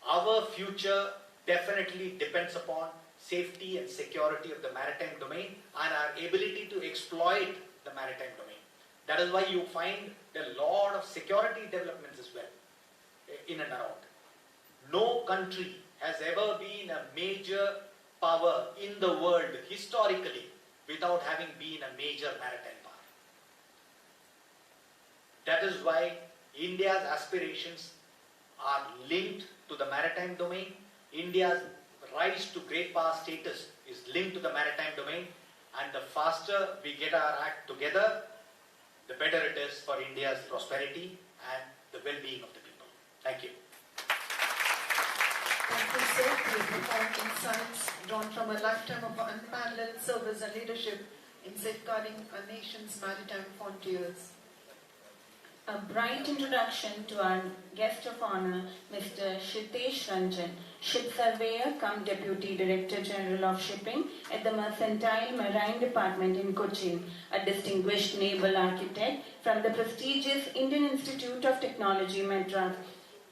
Our future definitely depends upon safety and security of the maritime domain and our ability to exploit the maritime domain. That is why you find a lot of security developments as well in and around. No country has ever been a major power in the world historically without having been a major maritime power. That is why India's aspirations are linked to the maritime domain. India's rise to great power status is linked to the maritime domain, and the faster we get our act together, the better it is for India's prosperity and the well-being of the people. Thank you. Thank you, sir. We profound insights drawn from a lifetime of unparalleled service and leadership in safeguarding our nation's maritime frontiers. A bright introduction to our guest of honor, Mr. Kshitej Ranjan, Ship Surveyor cum Deputy Director General of Shipping at the Mercantile Marine Department in Cochin, a distinguished naval architect from the prestigious Indian Institute of Technology, Madras.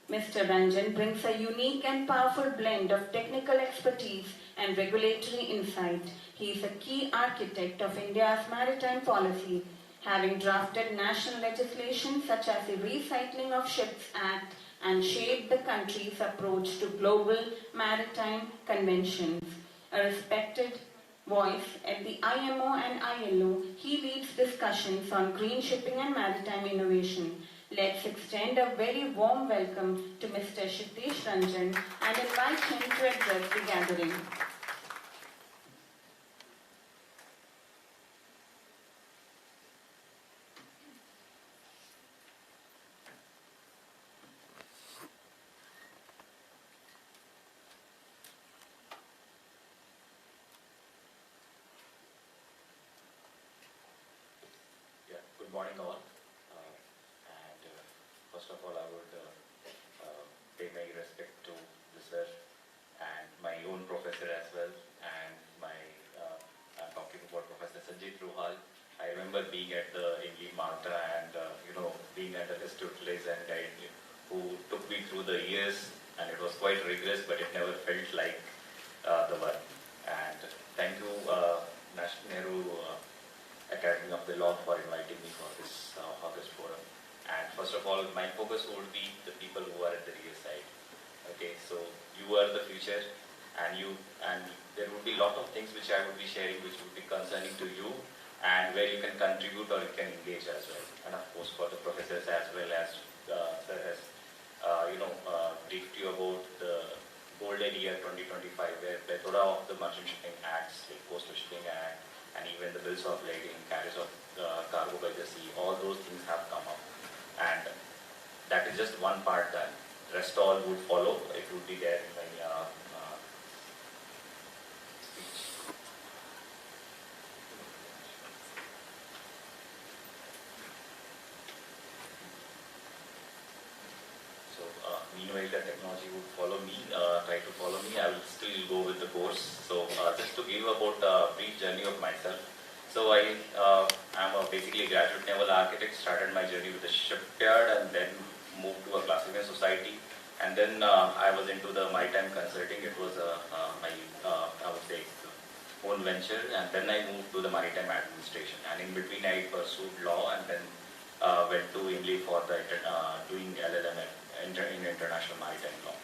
Mr. Ranjan brings a unique and powerful blend of technical expertise and regulatory insight. He is a key architect of India's maritime policy, having drafted national legislation such as the Recycling of Ships Act and shaped the country's approach to global maritime conventions. A respected voice at the IMO and ILO, he leads discussions on green shipping and maritime innovation. Let's extend a very warm welcome to Mr. Kshitej Ranjan and invite him to address the gathering. Good morning all. First of all, I would pay my respect to the sir and my own professor as well, and I'm talking about Professor Sanjit Ruhal. I remember being at the Indy Malta and being under his tutelage and guide, who took me through the years, and it was quite rigorous, but it never felt like the one. And thank you, Nehru Academy of the Law, for inviting me for this August forum. And first of all, my focus would be the people who are at the rear side. Okay, so you are the future, and there would be a lot of things which I would be sharing, which would be concerning to you, and where you can contribute or you can engage as well. And of course, for the professors as well as sir has briefed you about the golden year 2025, where plethora of the merchant shipping acts, like coastal shipping act, and even the bills of lading, carriage of cargo by the sea, all those things have come up. And that is just one part done. Rest all would follow. It would be there in my speech. So meanwhile the technology would follow me, try to follow me. I will still go with the course. So just to give about a brief journey of myself. So I'm a basically graduate naval architect, started my journey with the shipyard and then moved to a classification society. And then I was into the maritime consulting. It was my, I would say, own venture. And then I moved to the maritime administration. And in between I pursued law and then went to India for the doing LLM in international maritime law.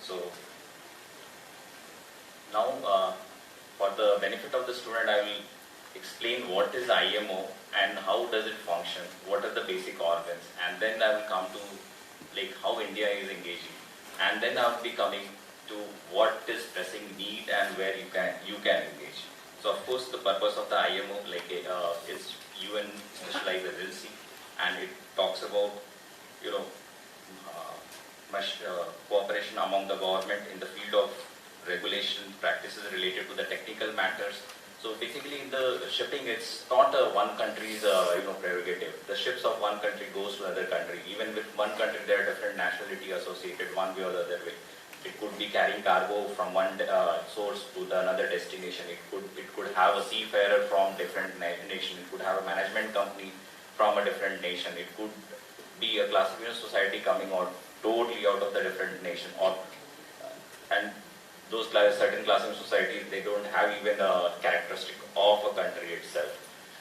So now for the benefit of the student, I will explain what is IMO and how does it function, what are the basic organs, and then I will come to like how India is engaging, and then I will be coming to what is pressing need and where you can engage. So of course the purpose of the IMO is UN specialized agency, and it talks about cooperation among the government in the field of regulation practices related to the technical matters. So basically in the shipping, it's not one country's prerogative. The ships of one country goes to another country. Even with one country, there are different nationality associated one way or the other way. It could be carrying cargo from one source to the another destination. It could have a seafarer from different nation. It could have a management company from a different nation. It could be a classification society coming out totally out of the different nation, and those certain classification societies, they don't have even a characteristic of a country itself.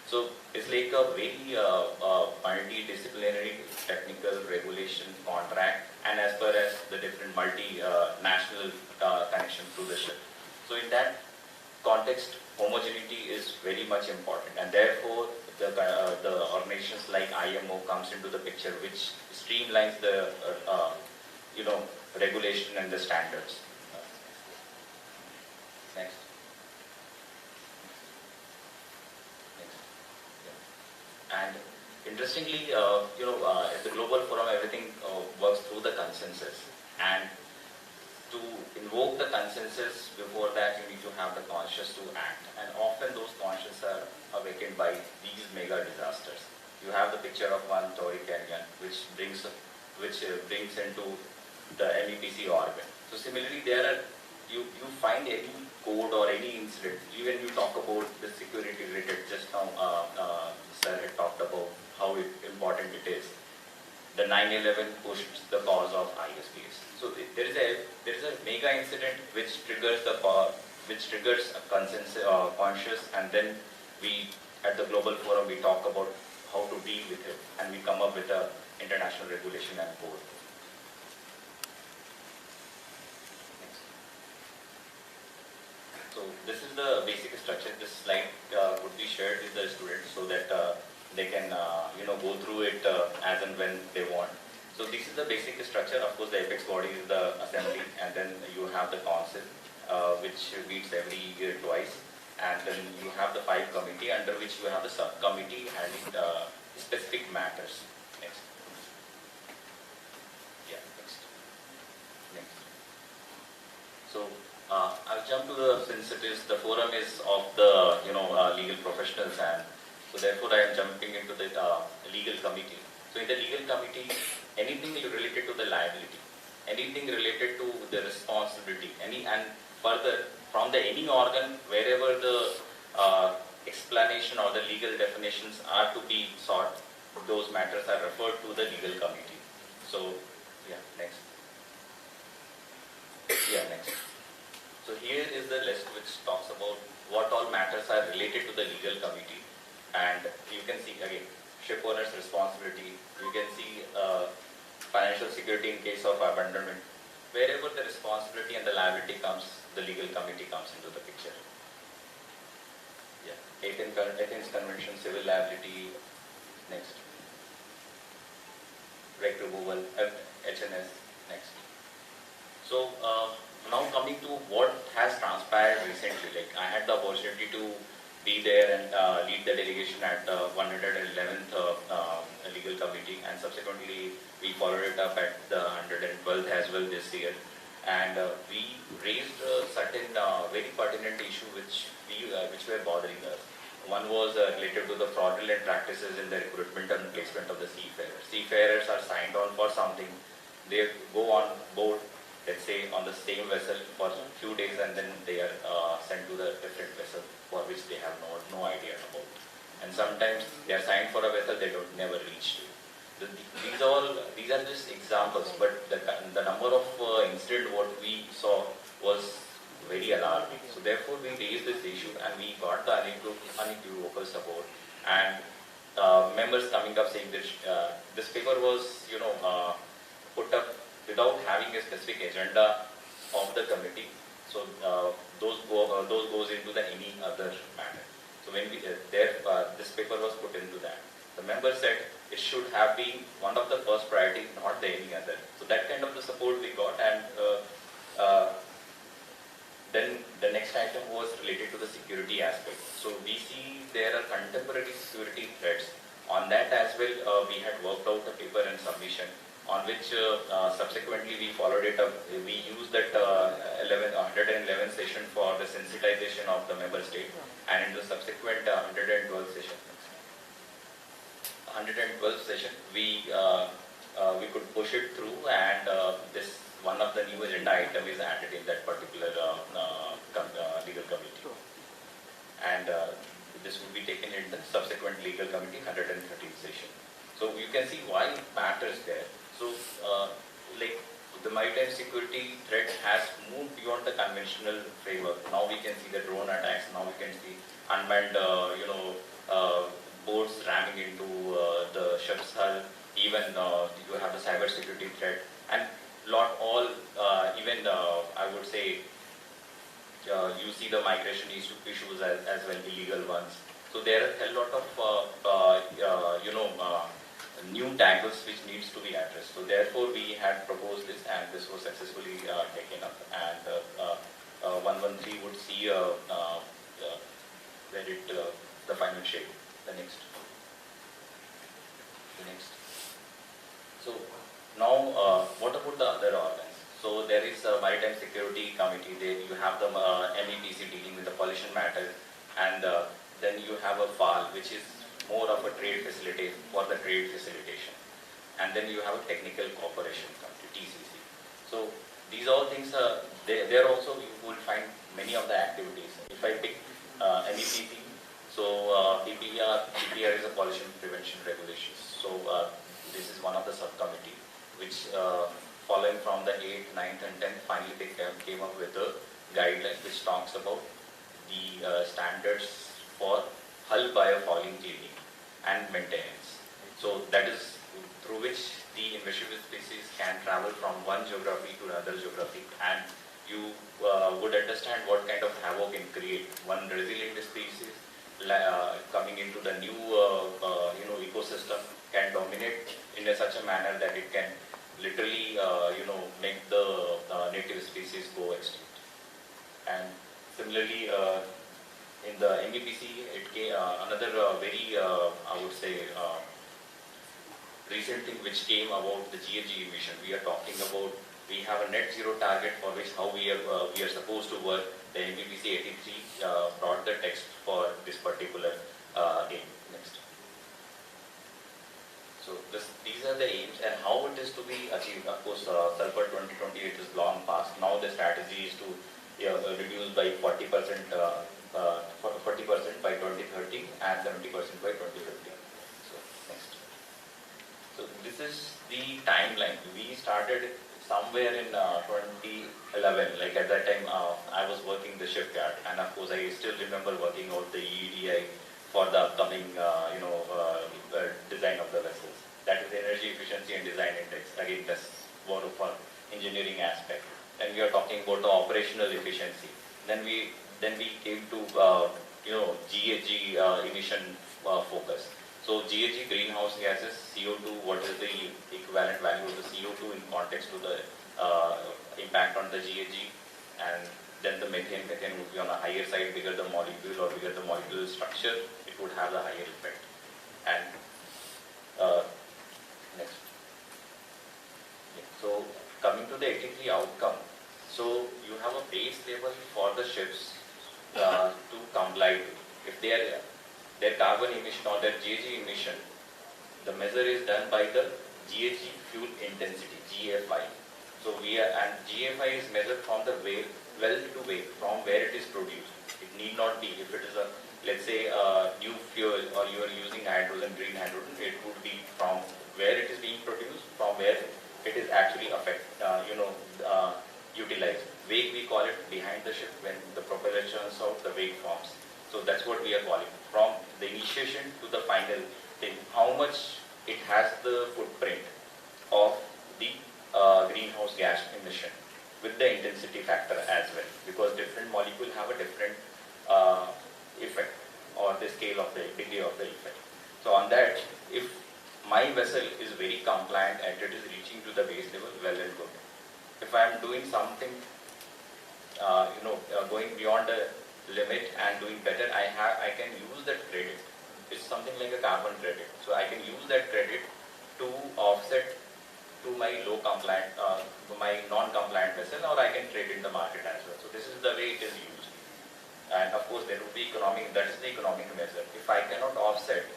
So it's like a very multidisciplinary technical regulation contract, and as far as the different multinational connection to the ship. So in that context, homogeneity is very much important, and therefore the organizations like IMO comes into the picture, which streamlines the regulation and the standards. Next. And interestingly, at the global forum, everything works through the consensus. And to invoke the consensus, before that, you need to have the conscience to act. And often those consciences are awakened by these mega disasters. You have the picture of one Torrey Canyon, which brings into the MEPC organ. So similarly, you find any code or any incident, even you talk about the security related, just now sir had talked about how important it is. The 9/11 pushed the cause of ISPs. So there is a mega incident which triggers a consensus conscious, and then we at the global forum we talk about how to deal with it, and we come up with a international regulation and code. So this is the basic structure. This slide would be shared with the students so that they can go through it as and when they want. So this is the basic structure. Of course, the apex body is the assembly, and then you have the council, which meets every year twice, and then you have the 5 committee, under which you have the subcommittee handling specific matters. Next. Yeah, next. So I'll jump to since the forum is of the legal professionals, and so therefore I am jumping into the legal committee. So in the legal committee, anything related to the liability, anything related to the responsibility, and further from the any organ, wherever the explanation or the legal definitions are to be sought, those matters are referred to the legal committee. So yeah, next. Yeah, next. So here is the list which talks about what all matters are related to the legal committee, and you can see again ship owner's responsibility. You can see financial security in case of abandonment. Wherever the responsibility and the liability comes, the legal committee comes into the picture. Yeah, Athens Convention, civil liability. Next. Wreck removal, HNS. Next. So now coming to what has transpired recently, like I had the opportunity to be there and lead the delegation at 111th legal committee, and subsequently we followed it up at the 112th as well this year, and we raised a certain very pertinent issue which were bothering us. One was related to the fraudulent practices in the recruitment and placement of the seafarers. Seafarers are signed on for something, they go on board, let's say on the same vessel for a few days, and then they are sent to the different vessel for which they have no idea about. and sometimes they are signed for a vessel they don't never reach to. These are just examples, but the number of incident what we saw was very alarming. So therefore we raised this issue and we got the unequivocal support, and members coming up saying that this paper was put up without having a specific agenda of the committee. So those goes into the any other matter. So when this paper was put into that, the member said it should have been one of the first priority, not the any other. So that kind of the support we got, and then the next item was related to the security aspect. So we see there are contemporary security threats. On that as well, we had worked out a paper and submission, on which subsequently we followed it up. We used that 111 session for the sensitization of the member state, and in the subsequent 112th session, we could push it through, and this one of the new agenda item is added in that particular legal committee, and this will be taken in the subsequent legal committee 113th session. So you can see why it matters there. So like the maritime security threat has moved beyond the conventional framework. Now we can see the drone attacks. Now we can see unmanned boats ramming into the ship's hull. Even you have the cyber security threat, and I would say you see the migration issues as well, illegal ones. So there are a lot of new tangles which needs to be addressed. So therefore we had proposed this, and this was successfully taken up, and 113 would see where the final shape. The next. So now what about the other organs? So there is a Maritime Security Committee. There you have the MEPC dealing with the pollution matters, and then you have a FAL, which is more of a trade facility for the trade facilitation, and then you have a Technical Cooperation Committee, TCC. So these all things there also you will find many of the activities. If I pick MEPC, so PPR is a pollution prevention regulations. So this is one of the subcommittee which following from the 8th, 9th and 10th, finally they came up with a guideline which talks about the standards for hull biofouling cleaning and maintenance. So that is through which the invasive species can travel from one geography to another geography, and you would understand what kind of havoc can create. One resilient species coming into the new ecosystem can dominate in such a manner that it can literally make the native species go extinct. And similarly, in the MEPC, it came another very I would say recent thing which came about the GHG emission. We are talking about, we have a net zero target for which how we are supposed to work. The MEPC 83 brought the text for this particular aim. Next. So these are the aims and how it is to be achieved. Of course, Sulphur 2028 is long past. Now the strategy is to reduce by 40% by 2030 and 70% by 2050. So next. So this is the timeline. We started somewhere in 2011. Like at that time, I was working the shipyard, and of course, I still remember working out the EEDI for the upcoming, design of the vessels. That is the energy efficiency and design index. Again, that's more of an engineering aspect. Then we are talking about the operational efficiency. Then we came to GHG emission focus. So GHG, greenhouse gases, CO2, what is the equivalent value of the CO2 in context to the impact on the GHG, and then the methane would be on a higher side. Bigger the molecule or bigger the molecule structure, it would have the higher effect. And next. Yeah. So coming to the 83 outcome, so you have a base level for the ships to comply to. If they are their carbon emission or their GHG emission, the measure is done by the GHG fuel intensity, GFI. So GFI is measured from the well to wake, from where it is produced. It need not be, if it is a let's say new fuel, or you are using hydrogen, green hydrogen, it would be from where it is being produced, from where it is actually utilized. Wake, we call it behind the ship. When the propeller churns out, the wake forms. So that's what we are calling. From the initiation to the final thing, how much it has the footprint of the greenhouse gas emission with the intensity factor as well, because different molecules have a different effect, or the scale of the degree of the effect. So on that, if my vessel is very compliant and it is reaching to the base level, well and good. If I am doing something, going beyond the limit and doing better, I can use that credit. It's something like a carbon credit. So I can use that credit to offset to my low compliant, to my non-compliant vessel, or I can trade in the market as well. So this is the way it is used. And of course, there will be economic. That is the economic measure. If I cannot offset,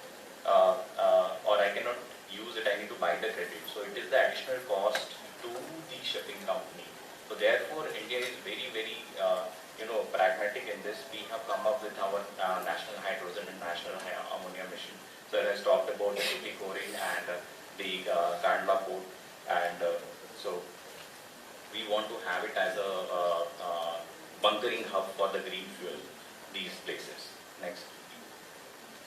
or I cannot use it, I need to buy the credit. So it is the additional cost to the shipping company. So therefore, India is very, very, pragmatic in this. We have come up with our national hydrogen and national ammonia mission. So it has talked about the Tuticorin and the Kandla port, and so we want to have it as a bunkering hub for the green fuel, these places. Next.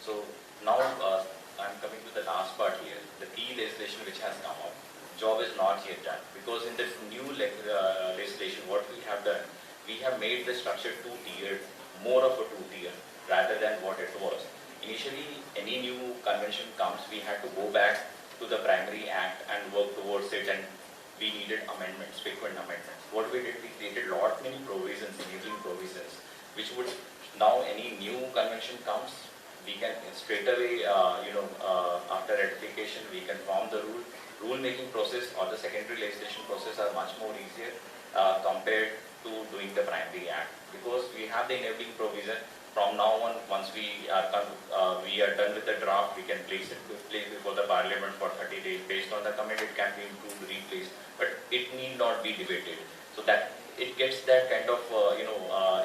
So now I'm coming to the last part here, the key legislation which has come up. Job is not yet done, because in this new legislation, what we have done, we have made the structure two-tiered, more of a two-tier rather than what it was. Initially, any new convention comes, we had to go back to the primary act and work towards it, and we needed amendments, frequent amendments. What we did, we created many provisions, enabling provisions, which would, now any new convention comes, we can straight away, after ratification, we can form the rule-making process, or the secondary legislation process are much more easier compared to doing the primary act, because we have the enabling provision. From now on, once we are done with the draft, we can place before the Parliament for 30 days. Based on the comment, it can be improved, replaced, but it need not be debated. So that it gets that kind of,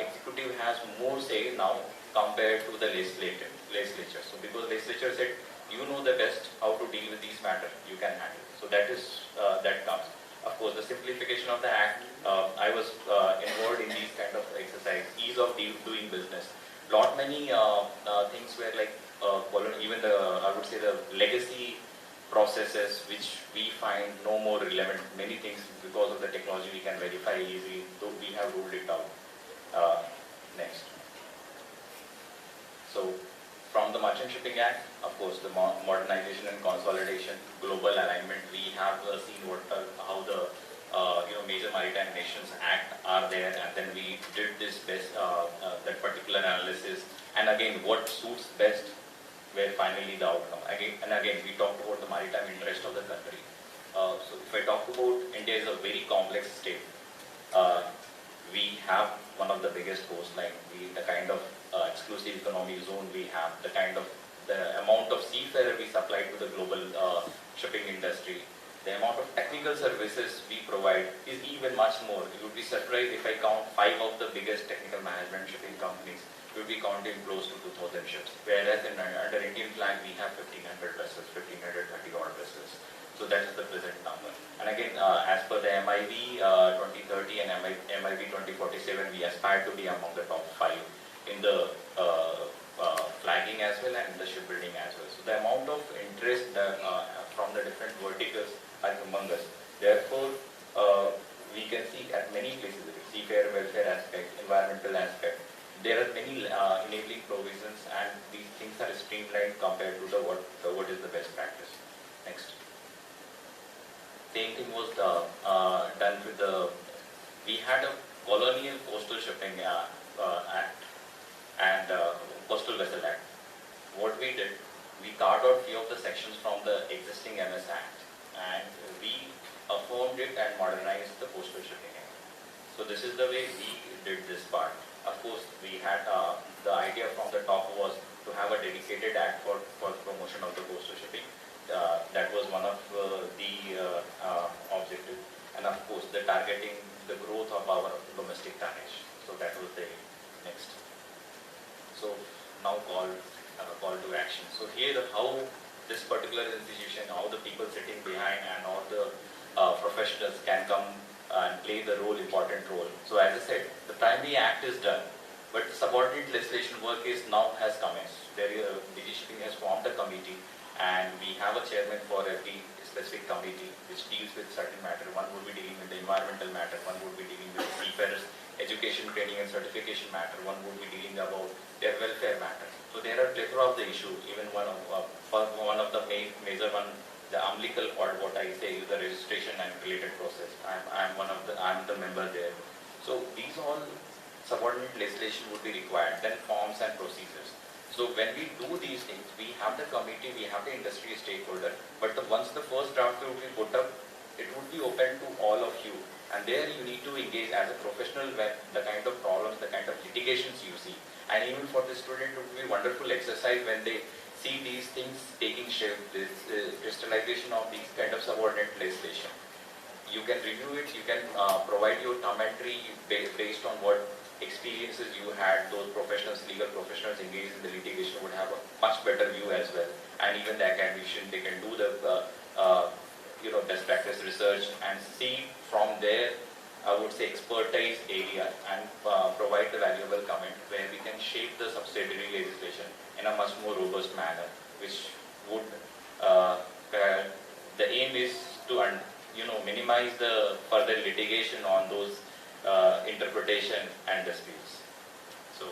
executive has more say now compared to the legislature. So because legislature said, you know the best how to deal with these matters, you can handle. So that is that comes. Of course, the simplification of the act. I was involved in these kind of exercise, ease of doing business. Many things were like even I would say the legacy processes, which we find no more relevant. Many things, because of the technology, we can verify easily, though we have ruled it out. Next. So from the Merchant Shipping Act, of course, the modernization and consolidation, global alignment, we have seen how the major maritime nations act are there, and then we did this best, that particular analysis, and again, what suits best were finally the outcome. Again, we talked about the maritime interest of the country. So if I talk about India is a very complex state. We have one of the biggest coastline, the kind of exclusive economy zone we have, the amount of seafarer we supply to the global shipping industry, the amount of technical services we provide is even much more. You would be surprised if I count 5 of the biggest technical management shipping companies. We would be counting close to 2,000 ships. Whereas under Indian flag, we have 1,500 vessels, 1,530 odd vessels. So that is the present number. And again, as per the MIV 2030 and MIV 2047, we aspire to be among the top 5 in the flagging as well and in the shipbuilding as well. So the amount of interest from the different verticals are humongous. Therefore, we can see at many places, the seafarer welfare aspect, environmental aspect, there are many enabling provisions, and these things are streamlined compared to what is the best practice. Next. Same thing was done with we had a colonial coastal shipping act and coastal vessel act. What we did, we carved out few of the sections from the existing MS Act, and we affirmed it and modernized the coastal shipping act. So this is the way we did this part. Of course, we had the idea from the top was to have a dedicated act for promotion of the coastal shipping. That was one of the objectives, and of course the targeting the growth of our domestic tonnage. So that was the next. So now particular institution, how the people sitting behind and all the professionals can come and play the important role. So as I said, the primary act is done, but subordinate legislation work is now has commenced. DG Shipping has formed a committee, and we have a chairman for every specific committee which deals with certain matter. One would be dealing with the environmental matter, one would be dealing with the seafarers education, training and certification matter, one would be dealing about their welfare matter. So there are plethora of the issue. Even one of the major one, the umbilical or what I say is the registration and related process. I'm the member there. So these all subordinate legislation would be required. Then forms and procedures. So when we do these things, we have the committee, we have the industry stakeholder. But once the first draft will be put up, it would be open to all of you. And there you need to engage as a professional when the kind of problems, the kind of litigations you see. And even for the student, it would be a wonderful exercise when they see these things taking shape, this crystallization of these kind of subordinate legislation. You can review it, you can provide your commentary based on what experiences you had. Those professionals, legal professionals engaged in the litigation would have a much better view as well. And even the academician, they can do the best practice research and see from their, I would say, expertise area and provide the valuable comment where we can shape the subsidiary legislation in a much more robust manner, which would, the aim is to minimize the further litigation on those interpretation and disputes. So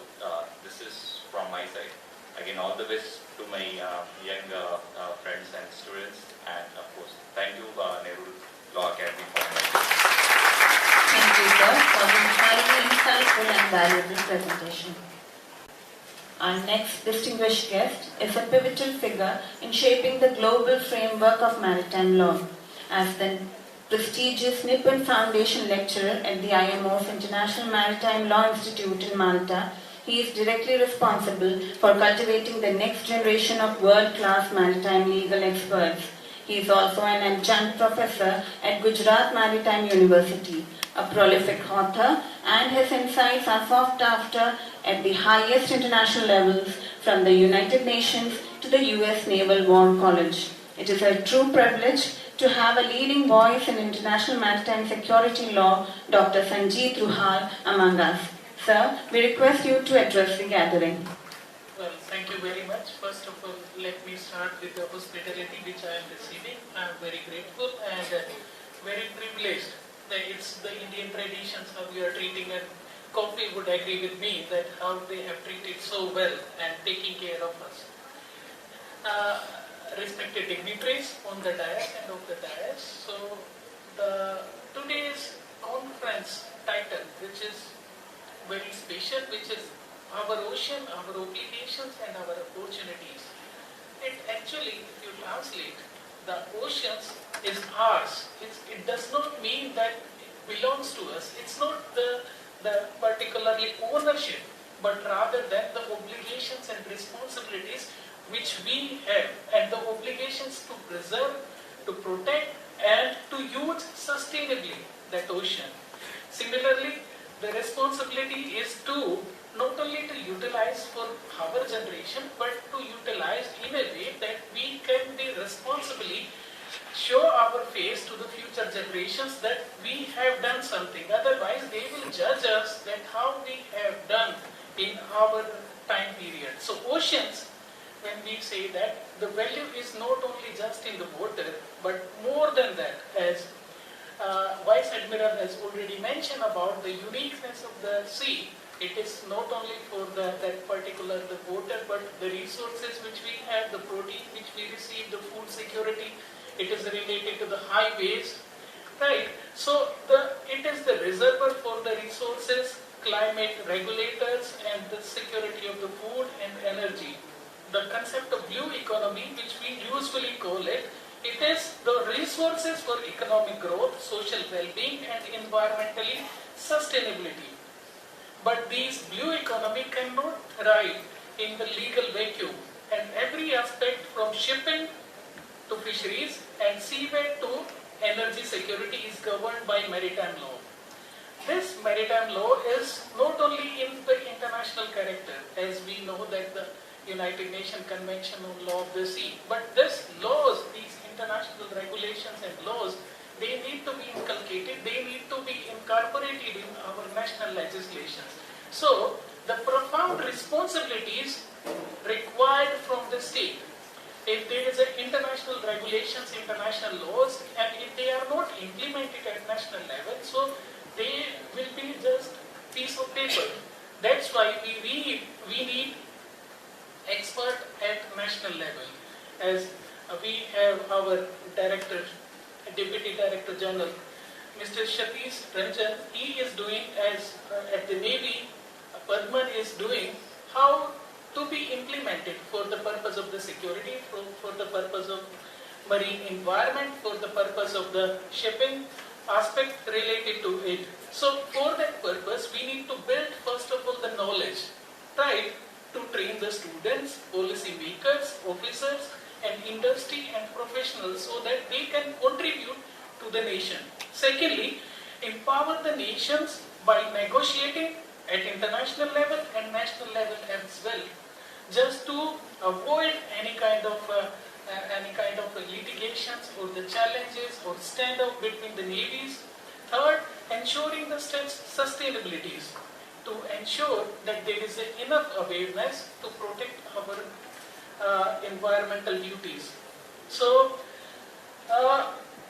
this is from my side. Again, all the best to my young friends and students, and of course, thank you Nehru Law Academy for inviting me. Thank you, sir, for this highly insightful and valuable presentation. Our next distinguished guest is a pivotal figure in shaping the global framework of maritime law. As the prestigious Nippon Foundation lecturer at the IMO's International Maritime Law Institute in Malta, he is directly responsible for cultivating the next generation of world-class maritime legal experts. He is also an adjunct professor at Gujarat Maritime University, a prolific author, and his insights are sought after at the highest international levels, from the United Nations to the US Naval War College. It is a true privilege to have a leading voice in international maritime security law, Dr. Sanjeet Ruhal, among us. Sir, we request you to address the gathering. Well, thank you very much. First of all, let me start with the hospitality which I am receiving. I am very grateful and very privileged that it's the Indian traditions how we are treating, and Coffee would agree with me that how they have treated so well and taking care of us. Respected dignitaries on the dais and of the dais. So today's conference title, which is very special, which is Our Ocean, Our Obligations and Our Opportunities. It actually, if you translate, the oceans is ours. It does not mean that it belongs to us. It's not the particularly ownership, but rather than the obligations and responsibilities which we have, and the obligations to preserve, to protect and to use sustainably that ocean. Similarly, the responsibility is to not only to utilize for our generation, but to utilize in a way that we can be responsibly show our face to the future generations that we have done something. Otherwise, they will judge us that how we have done in our time period. So oceans, when we say that, the value is not only just in the water, but more than that, as Vice Admiral has already mentioned about the uniqueness of the sea. It is not only for that particular the water, but the resources which we have, the protein which we receive, the food security. It is related to the highways, right? So it is the reservoir for the resources, climate regulators, and the security of the food and energy. The concept of blue economy, which we usually call it, it is the resources for economic growth, social well-being, and environmentally sustainability. But these blue economy cannot ride in the legal vacuum, and every aspect from shipping to fisheries and seabed to energy security is governed by maritime law. This maritime law is not only in the international character, as we know that the United Nations Convention on Law of the Sea. But these laws, these international regulations and laws, they need to be inculcated, they need to be incorporated in our national legislation. So, the profound responsibilities required from the state. If there is an international regulations, international laws, and if they are not implemented at national level, so they will be just piece of paper. That's why we need expert at national level. As we have our director, Deputy Director General, Mr. Satish Ranjan, he is doing as at the Navy, Padman is doing how to be implemented for the purpose of the security, for the purpose of marine environment, for the purpose of the shipping aspect related to it. So for that purpose, we need to build first of all the knowledge, right, to train the students, policy makers, officers and industry and professionals so that they can contribute to the nation. Secondly, empower the nations by negotiating at international level and national level as well, just to avoid any kind of litigations or the challenges or standoff between the navies. Third, ensuring the sustainabilities to ensure that there is enough awareness to protect our environmental duties. So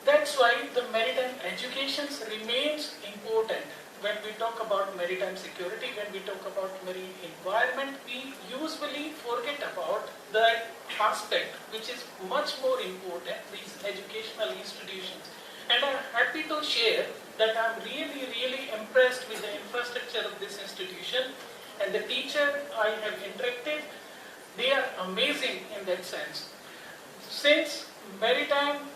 that's why the maritime education remains important. When we talk about maritime security, when we talk about marine environment, we usually forget about that aspect which is much more important, these educational institutions. And I'm happy to share that I'm really impressed with the infrastructure of this institution and the teacher I have interacted, they are amazing in that sense. Since maritime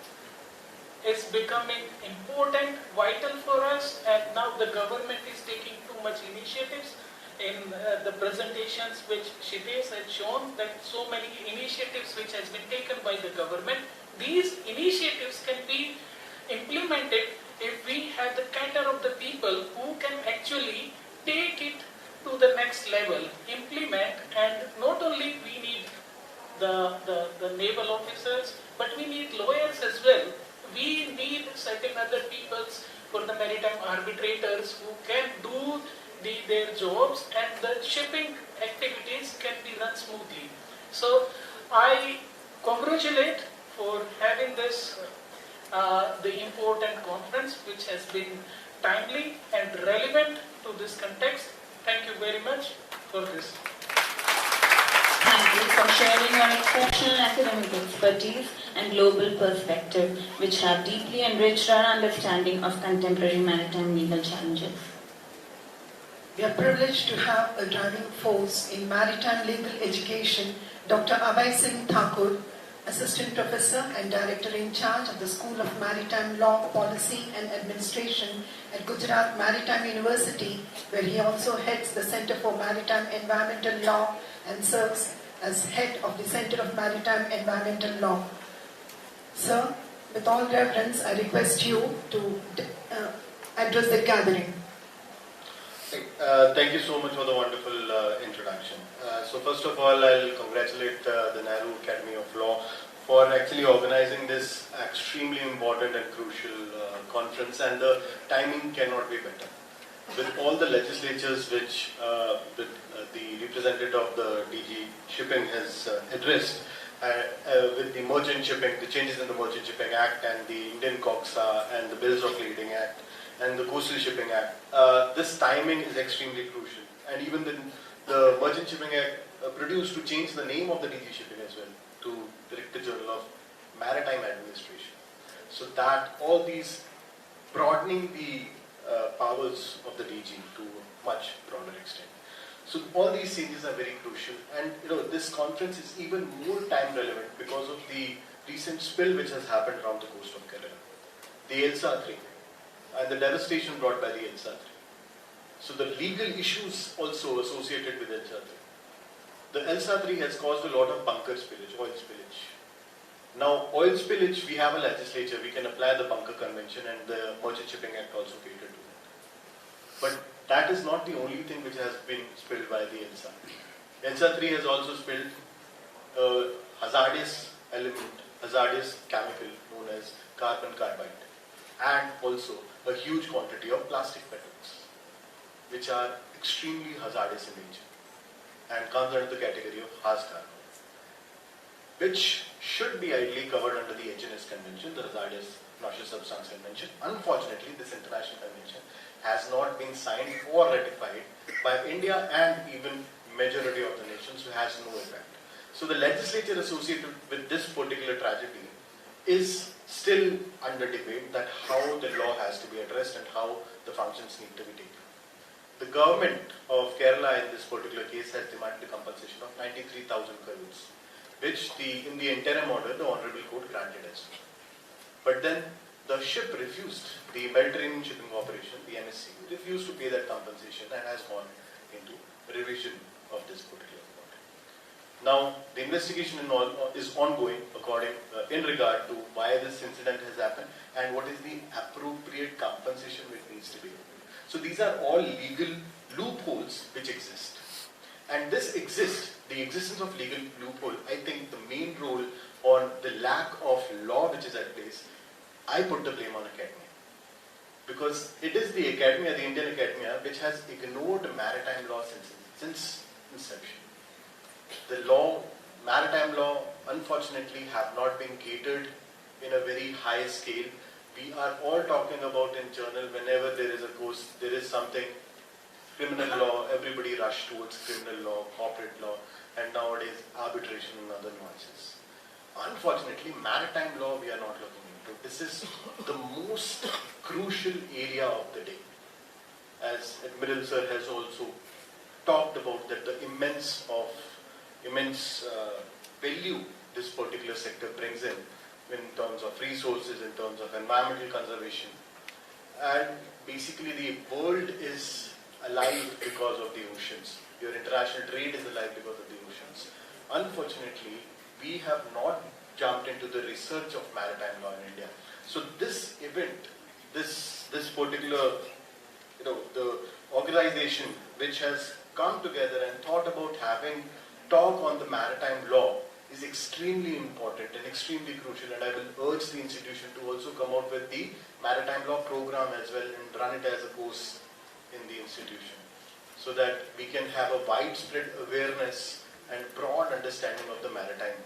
is becoming important, vital for us, and now the government is taking too much initiatives. In the presentations which Shitesh had shown, that so many initiatives which has been taken by the government, these initiatives can be implemented if we have the cadre of the people who can actually take it to the next level, implement, and not only we need the naval officers, but we need lawyers as well. We need certain other peoples for the maritime arbitrators who can do their jobs and the shipping activities can be run smoothly. So I congratulate for having this the important conference which has been timely and relevant to this context. Thank you very much for this. Thank you for sharing your exceptional academic expertise and global perspective, which have deeply enriched our understanding of contemporary maritime legal challenges. We are privileged to have a driving force in maritime legal education, Dr. Abhay Singh Thakur, Assistant Professor and Director in charge of the School of Maritime Law, Policy and Administration at Gujarat Maritime University, where he also heads the Center for Maritime Environmental Law and serves as head of the Center of Maritime Environmental Law. Sir, with all reverence, I request you to address the gathering. Thank you so much for the wonderful introduction. So first of all, I'll congratulate the Nehru Academy of Law for actually organizing this extremely important and crucial conference, and the timing cannot be better. With all the legislatures which the representative of the DG Shipping has addressed, with the merchant shipping, the changes in the Merchant Shipping Act and the Indian COXA and the Bills of Lading Act and the Coastal Shipping Act, this timing is extremely crucial. And even the Merchant Shipping Act produced to change the name of the DG Shipping as well to Director General of Maritime Administration. So that all these broadening the powers of the DG to a much broader extent. So all these changes are very crucial, and this conference is even more time relevant because of the recent spill which has happened around the coast of Kerala, the ELSA 3, and the devastation brought by the ELSA 3. So the legal issues also associated with ELSA 3. The ELSA 3 has caused a lot of bunker spillage, oil spillage. Now, oil spillage, we have a legislature, we can apply the Bunker Convention, and the Merchant Shipping Act also cater to that. But that is not the only thing which has been spilled by the ELSA. ELSA 3 has also spilled a hazardous element, hazardous chemical known as carbon carbide, and also a huge quantity of plastic petals, which are extremely hazardous in nature and comes under the category of harsh carbon, which should be ideally covered under the HNS Convention, the Hazardous Noxious Substance Convention. Unfortunately, this international convention has not been signed or ratified by India and even majority of the nations, who has no effect. So the legislature associated with this particular tragedy is still under debate, that how the law has to be addressed and how the functions need to be taken. The government of Kerala in this particular case has demanded a compensation of 93,000 crores, which in the interim order the Honorable Court granted as well. But then the ship refused, the Mediterranean Shipping Corporation, the MSC, refused to pay that compensation and has gone into revision of this particular order. Now, the investigation is ongoing in regard to why this incident has happened and what is the appropriate compensation which needs to be given. So these are all legal loopholes which exist. And this exists, the existence of legal loophole, I think the main role on the lack of law which is at place, I put the blame on academia. Because it is the academia, the Indian academia, which has ignored maritime law since inception. The law, maritime law, unfortunately have not been catered in a very high scale. We are all talking about in journal, whenever there is a course, there is something, criminal law, everybody rush towards criminal law, corporate law, and nowadays arbitration and other nuances. Unfortunately, maritime law we are not looking into. This is the most crucial area of the day. As Admiral Sir has also talked about, that the immense value this particular sector brings in terms of resources, in terms of environmental conservation. And basically the world is alive because of the oceans. Your international trade is alive because of the oceans. Unfortunately, we have not jumped into the research of maritime law in India. So this event, this particular, the organization which has come together and thought about having talk on the maritime law is extremely important and extremely crucial, and I will urge the institution to also come out with the maritime law program as well and run it as a course in the institution, so that we can have a widespread awareness and broad understanding of the maritime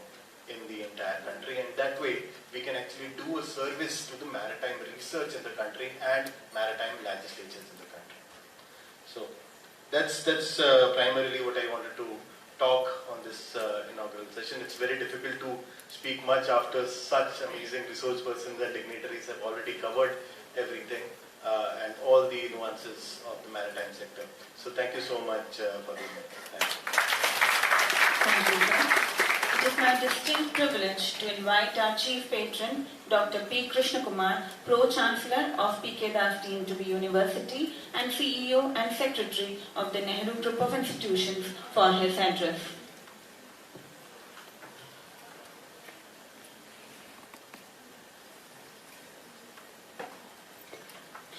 in the entire country, and that way we can actually do a service to the maritime research in the country and maritime legislatures in the country. So that's primarily what I wanted to talk on this inaugural session. It's very difficult to speak much after such amazing resource persons and dignitaries have already covered everything and all the nuances of the maritime sector. So thank you so much for this. Thank you. Thank you, sir. It is my distinct privilege to invite our Chief Patron, Dr. P. Krishnakumar, Pro-Chancellor of P.K. Das Deemed to be University and CEO and Secretary of the Nehru Group of Institutions, for his address.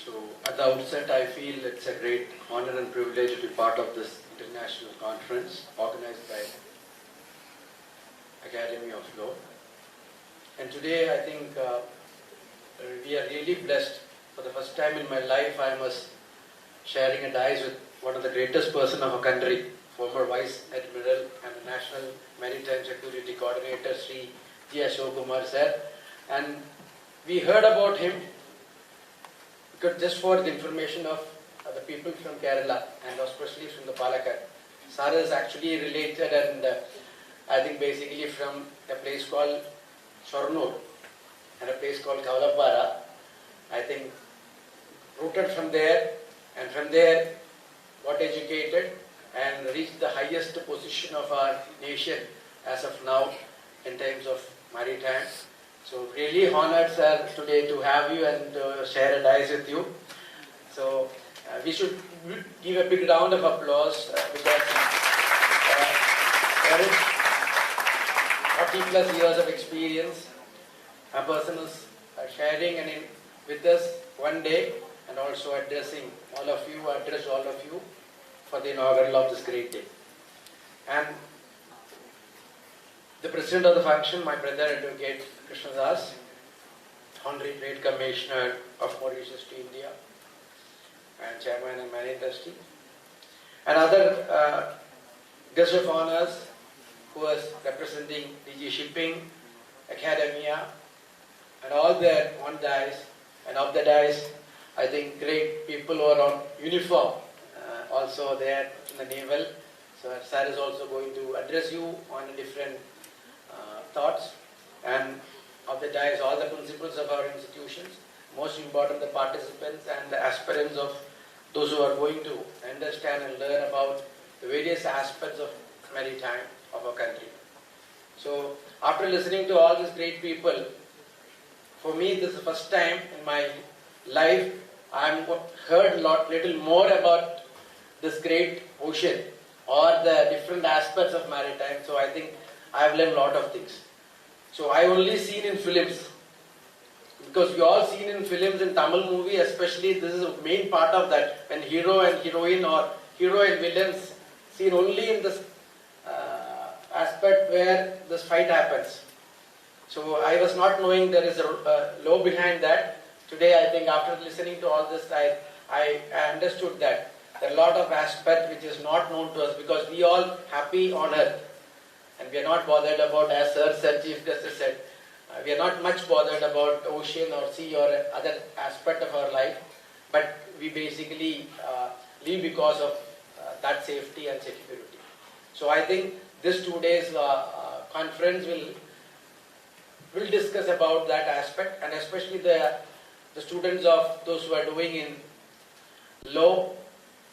So at the outset, I feel it's a great honor and privilege to be part of this international conference organized by Academy of Law. And today I think we are really blessed. For the first time in my life, I was sharing a dais with one of the greatest person of our country, former Vice Admiral and the National Maritime Security Coordinator, Sri G. Ashok Kumar sir. And we heard about him because just for the information of the people from Kerala and especially from the Palakkad. Sir is actually related and I think basically from a place called Shornur and a place called Kavalappara. I think rooted from there, and from there got educated and reached the highest position of our nation as of now in terms of maritime. So really honored, sir, today to have you and share a dais with you. So we should give a big round of applause because there is 40 plus years of experience. A person is sharing with us one day and also address all of you for the inaugural of this great day. And the president of the function, my brother Advocate Krishnadas, Honorary Trade Commissioner of Mauritius to India, and Chairman and Managing Trustee, and other guest of honors who was representing DG Shipping, Academia, and all there on dais, and of the dais, I think great people who are on uniform, also there in the naval. So sir is also going to address you on different thoughts, and of the dais, all the principals of our institutions, most important the participants and the aspirants of those who are going to understand and learn about the various aspects of maritime of our country. So after listening to all these great people, for me this is the first time in my life I am heard little more about this great ocean or the different aspects of maritime. So I think I have learned a lot of things. So I only seen in films, because we all seen in films, in Tamil movie especially, this is a main part of that, when hero and heroine or hero and villains seen only in this aspect where this fight happens. So I was not knowing there is a law behind that. Today I think after listening to all this, I understood that there are a lot of aspects which is not known to us, because we all happy on earth and we are not bothered about, as Sir said, Chief Justice said, we are not much bothered about ocean or sea or other aspect of our life, but we basically live because of that safety and security. So I think this 2 days conference will discuss about that aspect, and especially the students of those who are doing in law,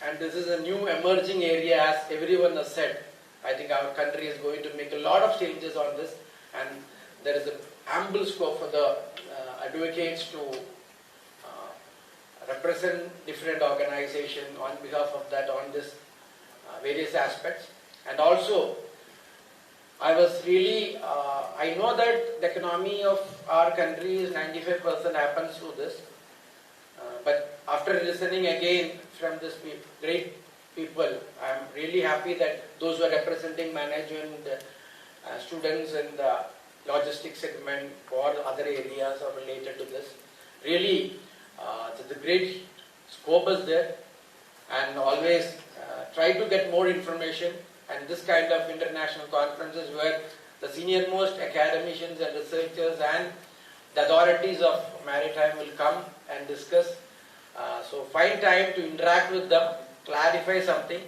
and this is a new emerging area, as everyone has said. I think our country is going to make a lot of changes on this, and there is an ample scope for the advocates to represent different organizations on behalf of that on this various aspects. And also, I was really, I know that the economy of our country is 95% happens through this, but after listening again from this great people, I am really happy that those who are representing management, students in the logistics segment or other areas are related to this. Really, the great scope is there, and always try to get more information, and this kind of international conferences where the senior most academicians and researchers and the authorities of maritime will come and discuss. So find time to interact with them, clarify something,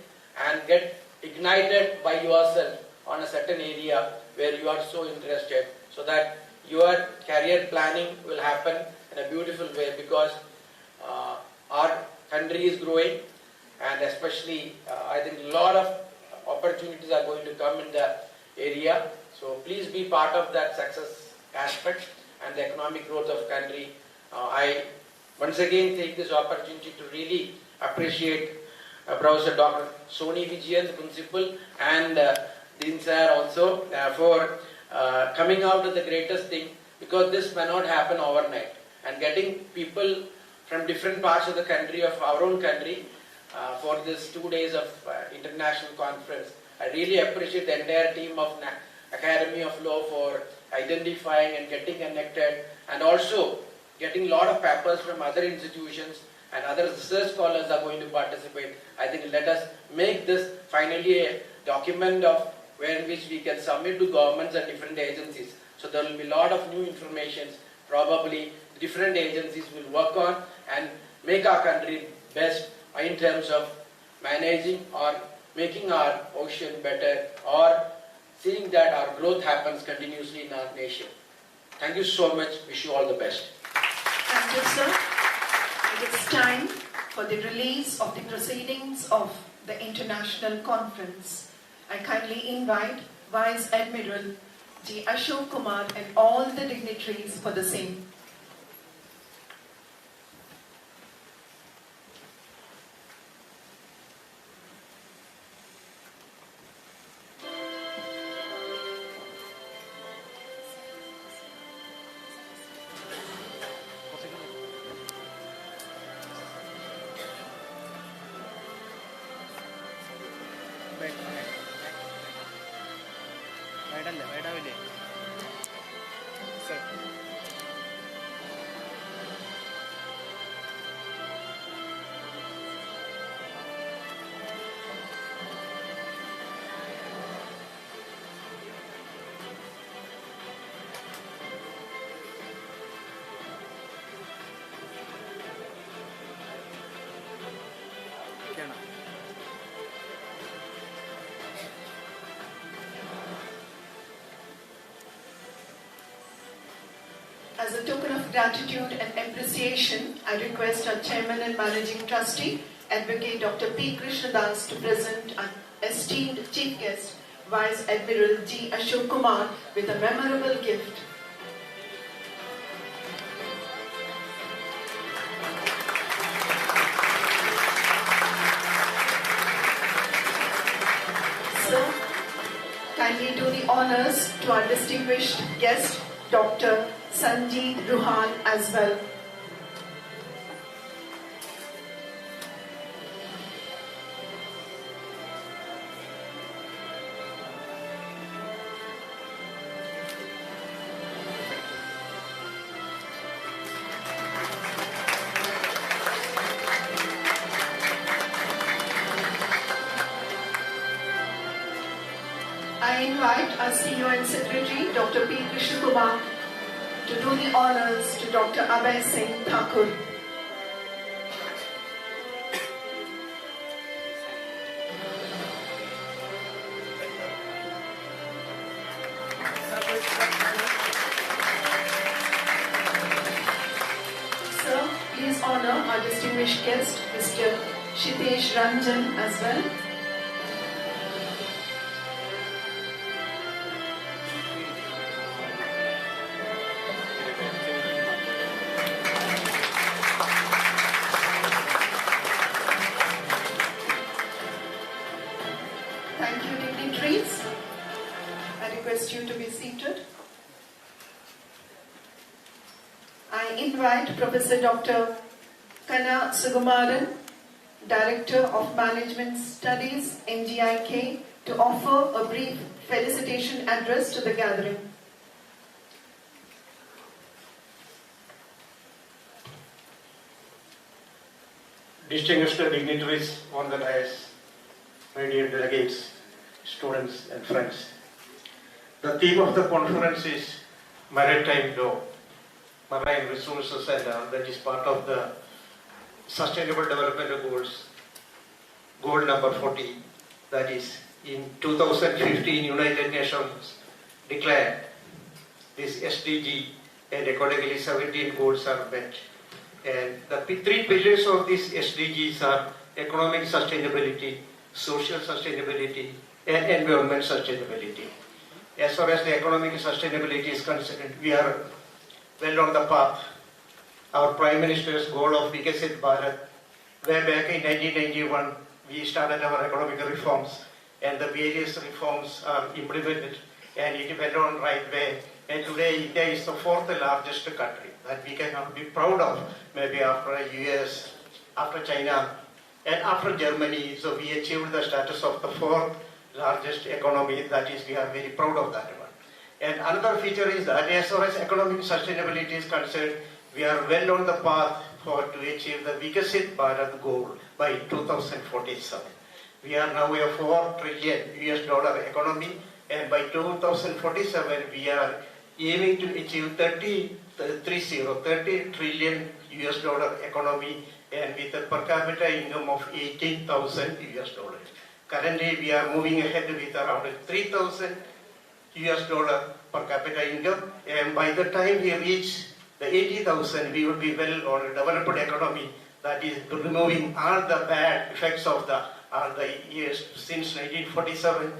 and get ignited by yourself on a certain area where you are so interested, so that your career planning will happen in a beautiful way, because our country is growing, and especially I think a lot of opportunities are going to come in the area. So please be part of that success aspect and the economic growth of country. I once again take this opportunity to really appreciate Professor Dr. Soni Vijayan, the principal, and Dean Sir also for coming out with the greatest thing, because this may not happen overnight, and getting people from different parts of the country, of our own country, for this 2 days of international conference. I really appreciate the entire team of Academy of Law for identifying and getting connected, and also getting a lot of papers from other institutions, and other research scholars are going to participate. I think let us make this finally a document of where in which we can submit to governments and different agencies. So there will be a lot of new information. Probably different agencies will work on and make our country best in terms of managing or making our ocean better, or seeing that our growth happens continuously in our nation. Thank you so much. Wish you all the best. Thank you, sir. It is time for the release of the proceedings of the international conference. I kindly invite Vice Admiral G. Ashok Kumar and all the dignitaries for the same. As a token of gratitude and appreciation, I request our Chairman and Managing Trustee, Advocate Dr. P. Krishnadas, to present our esteemed Chief Guest, Vice Admiral G. Ashok Kumar, with a memorable gift. So, kindly do the honors to our distinguished guest, Dr. Sanjeev Ruhan as well. I invite our CEO and Secretary, Dr. P. Krishna Kumar, to do the honors to Dr. Abhay Singh Thakur. Sir, please honor our distinguished guest, Mr. Shitesh Ranjan as well. Thank you, dignitaries. I request you to be seated. I invite Professor Dr. Kana Sugumaran, Director of Management Studies, NGIK, to offer a brief felicitation address to the gathering. Distinguished dignitaries on the dais, my dear delegates, students and friends. The theme of the conference is Maritime Law, Marine Resources, and that is part of the Sustainable Development Goals, goal number 40. That is, in 2015, United Nations declared this SDG, and accordingly 17 goals are met. And the three pillars of these SDGs are economic sustainability, social sustainability, and environment sustainability. As far as the economic sustainability is concerned, we are well on the path. Our Prime Minister's goal of Vikasit Bharat, way back in 1991, we started our economic reforms, and the various reforms are implemented, and it went on right way. And today, India is the fourth largest country that we can be proud of, maybe after US, after China, and after Germany. So we achieved the status of the fourth largest economy. That is, we are very proud of that one. And another feature is that as far as economic sustainability is concerned, we are well on the path to achieve the Vikasit Bharat goal by 2047. We are now a $4 trillion US economy, and by 2047 we are aiming to achieve 30 trillion US dollar economy, and with a per capita income of 18,000 US dollars. Currently, we are moving ahead with around 3,000 US dollar per capita income, and by the time we reach the 80,000, we will be well on a developed economy, that is removing all the bad effects of the years since 1947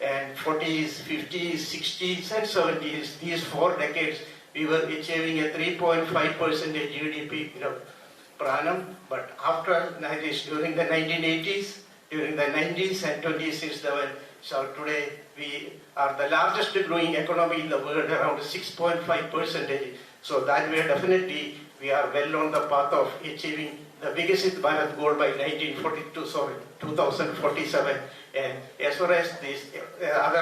and 40s, 50s, 60s, and 70s. These 4 decades, we were achieving a 3.5% GDP per annum. But after this, during the 1980s, during the 90s and 2007, so today we are the largest growing economy in the world, around 6.5%. So that way, definitely, we are well on the path of achieving the Vikasit Bharat goal by 2047. And as far as this other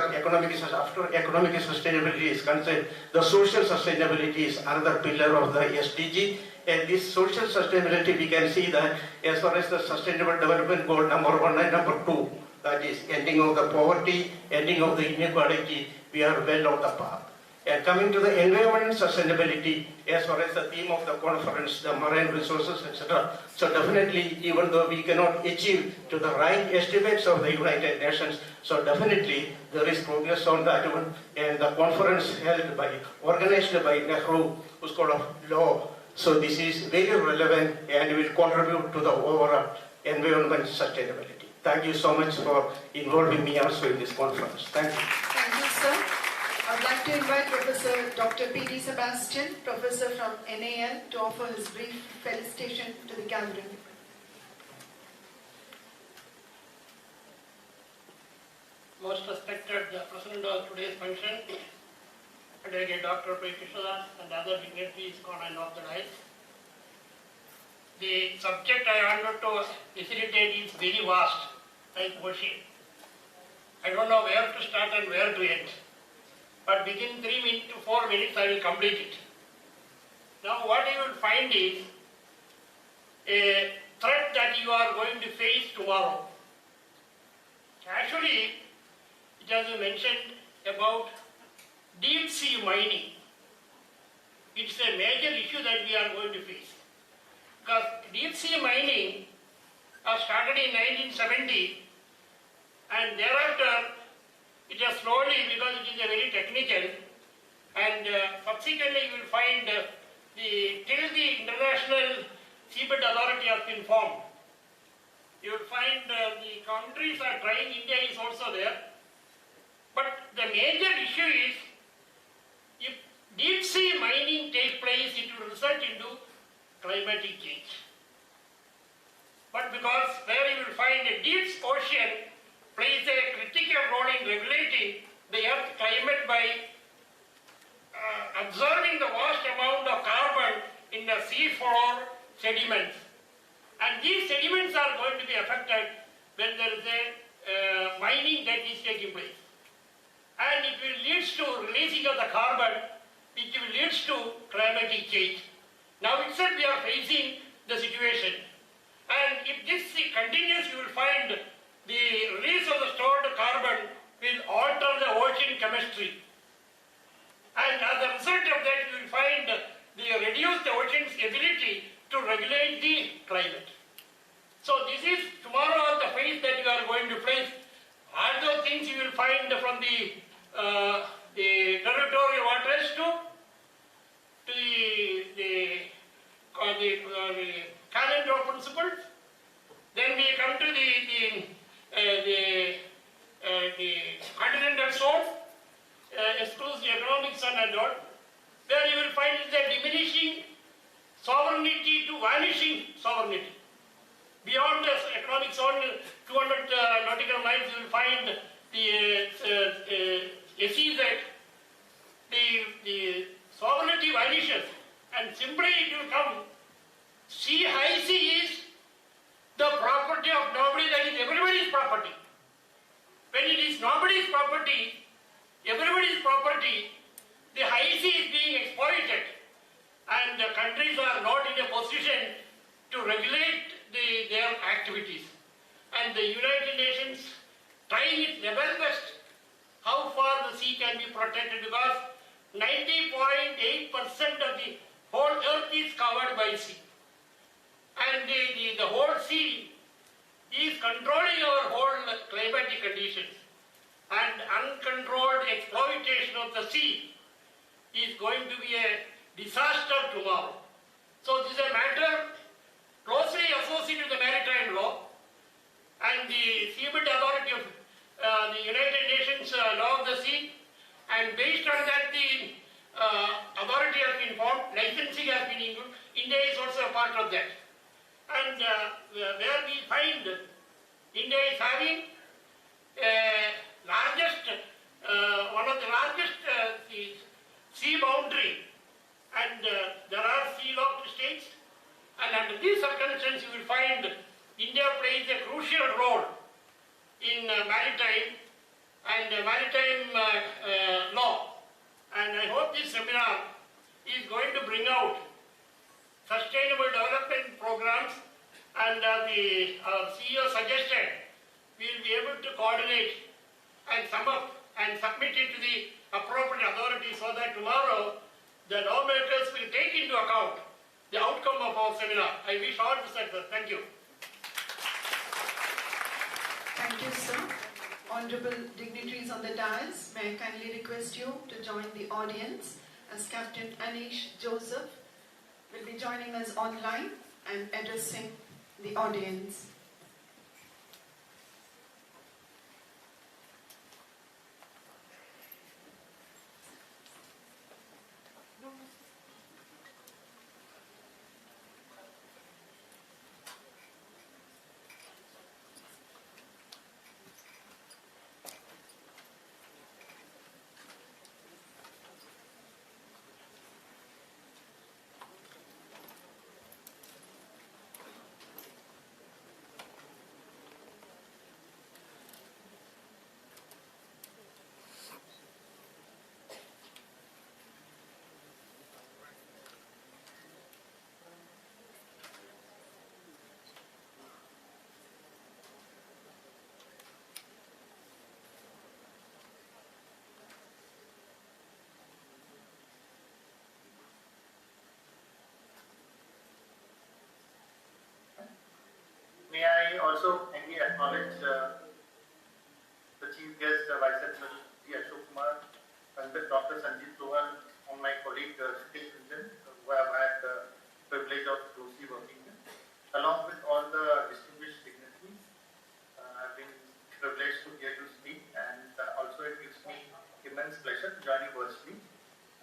after economic sustainability is concerned, the social sustainability is another pillar of the SDG. And this social sustainability, we can see that as far as the sustainable development goal number 1 and number 2, that is ending of the poverty, ending of the inequality, we are well on the path. And coming to the environment sustainability, as far as the theme of the conference, the marine resources, etc. So definitely, even though we cannot achieve to the right estimates of the United Nations, so definitely there is progress on that one. And the conference organized by Nehru School of Law. So this is very relevant and will contribute to the overall environment sustainability. Thank you so much for involving me also in this conference. Thank you. Thank you, sir. I would like to invite Professor Dr. P.T. Sebastian, Professor from NAL, to offer his brief felicitation to the gathering. Most respected President of today's function, Delegate Dr. P. Krishnadas and other dignitaries on off the dais. The subject I wanted to facilitate is very vast, like ocean. I don't know where to start and where to end. But within 3 to 4 minutes I will complete it. Now what you will find is a threat that you are going to face tomorrow. Actually, it has been mentioned about deep sea mining. It's a major issue that we are going to face. Because deep sea mining started in 1970 and thereafter it has slowly, because it is a very technical, and subsequently you will find till the International Seabed Authority has been formed. You will find the countries are trying, India is also there. But the major issue is, if deep sea mining takes place, it will result into climatic change. But because there you will find a deep ocean plays a critical role in regulating the Earth's climate by absorbing the vast amount of carbon in the sea floor sediments. And these sediments are going to be affected when there is a mining that is taking place. And it will lead to releasing of the carbon, which will lead to climatic change. Now itself we are facing the situation. And if this continues, you will find the release of the stored carbon will alter the ocean chemistry. And as a result of that, you will find reduce the ocean's ability to regulate the climate. So this is tomorrow the phase that you are going to face. All those things you will find from the territorial waters to the calendar principles. Then we come to the continental zone, exclusive economic zone and all, where you will find the diminishing sovereignty to vanishing sovereignty. Beyond the economic zone, 200 nautical miles, you will find the SEZ, the sovereignty vanishes, and simply it will come. High sea is the property of nobody, that is everybody's property. When it is nobody's property, everybody's property, the high sea is being exploited and the countries are not in a position to regulate their activities. And the United Nations trying its level best how far the sea can be protected, because 90.8% of the whole earth is covered by sea. And the whole sea is controlling our whole climatic conditions. And uncontrolled exploitation of the sea is going to be a disaster tomorrow. So this is a matter closely associated with the maritime law, and the Seabed Authority of the United Nations Law of the Sea, and based on that the authority has been formed, licensing has been included. India is also a part of that. And where we find India is having one of the largest sea boundary, and there are sea-locked states, and under these circumstances you will find India plays a crucial role in maritime and maritime law. And I hope this seminar is going to bring out sustainable development programs, and the CEO suggested we will be able to coordinate and sum up and submit it to the appropriate authority so that tomorrow the lawmakers will take into account the outcome of our seminar. I wish all the success. Thank you. Thank you, sir. Honorable dignitaries on the dais, may I kindly request you to join the audience as Captain Anish Joseph will be joining us online and addressing the audience. May I also kindly acknowledge the chief guest, Vice Admiral G. Ashok Kumar, and Dr. Sanjeev Trohan, and my colleague Satish Ranjan, who have had the privilege of closely working with, along with all the distinguished dignitaries. I've been privileged to hear you speak, and also it gives me immense pleasure to join you virtually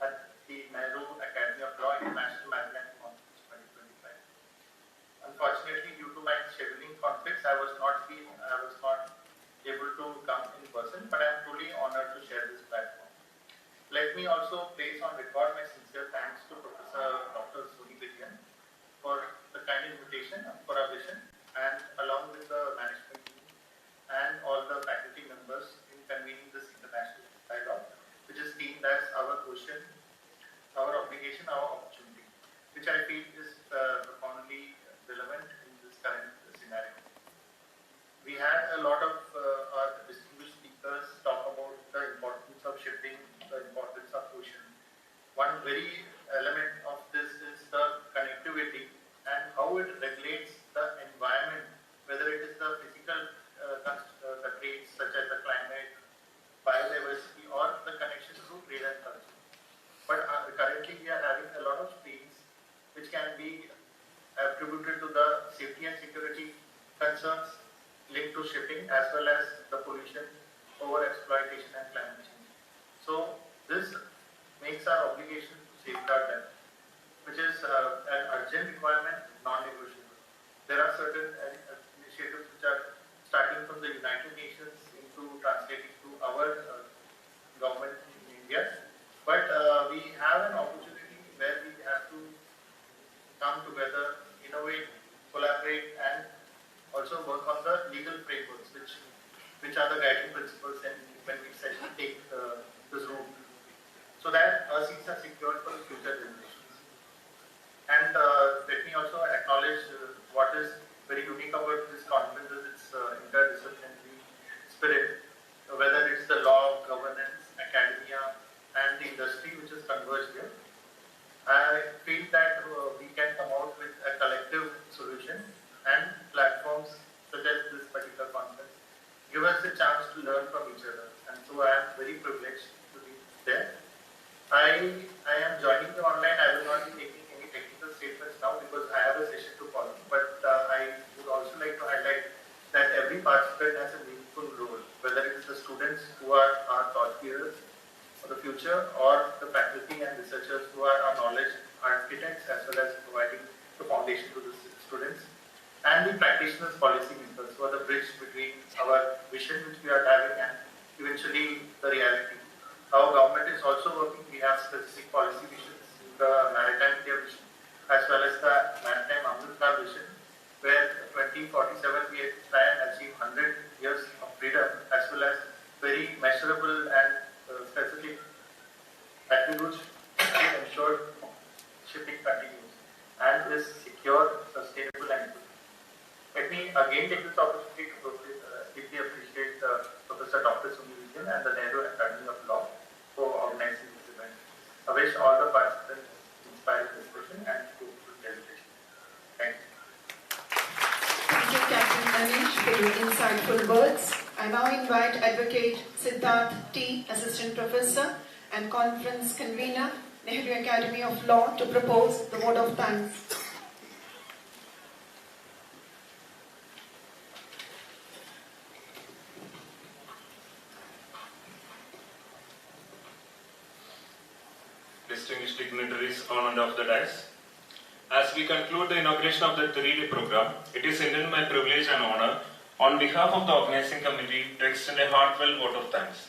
at the Nehru Academy of Law International Maritime Conference 2025. Unfortunately, due to my scheduling conflicts, I was not able to come in person, but I am truly honored to share this platform. Let me also place on record my sincere thanks to Professor Dr. Soni Vijayan for the kind invitation for our vision, and along with the management team and all the faculty members in convening this international dialogue, which is deemed as our question, our obligation, our opportunity, which I feel is profoundly relevant in this current scenario. We had a lot of our distinguished speakers talk about the importance of shipping, the importance of ocean. One very element of this is the connectivity and how it regulates the environment, whether it is the physical traits such as the climate, biodiversity, or the connection to trade and culture. But currently we are having a lot of strains which can be attributed to the safety and security concerns linked to shipping, as well as the pollution, over-exploitation, and climate change. So this makes our obligation to safeguard them, which is an urgent requirement, non-negotiable. There are certain initiatives which are starting from the United Nations into translating to our government in India, but we have an opportunity where we have to come together, innovate, collaborate, and also work on the legal frameworks, which are the guiding principles and when we take this route, so that our seats are secured for the future generations. And let me also acknowledge what is very unique about this conference is its interdisciplinary spirit, whether it's the law, governance, academia, and the industry which is converged here. I feel that we can come out with a collective solution, and platforms such as this particular conference give us a chance to learn from each other. And so I am very privileged to be there. I am joining you online. I will not be making any technical statements now because I have a session to follow. But I would also like to highlight that every participant has a meaningful role, whether it is the students who are our thought leaders for the future, or the faculty and researchers who are our knowledge architects, as well as providing the foundation to the students, and the practitioners, policy makers, who are the bridge between our vision which we are having and eventually the reality. Our government is also working. We have specific policy visions, the Maritime India vision, as well as the Maritime Amrit Kaal vision, where 2047 we try and achieve 100 years of freedom again take this opportunity to deeply appreciate Professor Dr. Sunil and the Nehru Academy of Law for organizing this event. I wish all the participants inspired discussion and fruitful presentation. Thank you. Thank you, Captain Anish, for your insightful words. I now invite Advocate Siddharth T, Assistant Professor and Conference Convener, Nehru Academy of Law, to propose the vote of thanks. Distinguished dignitaries on and off the dais. As we conclude the inauguration of the 3-day program, it is indeed my privilege and honor, on behalf of the organizing committee, to extend a heartfelt vote of thanks.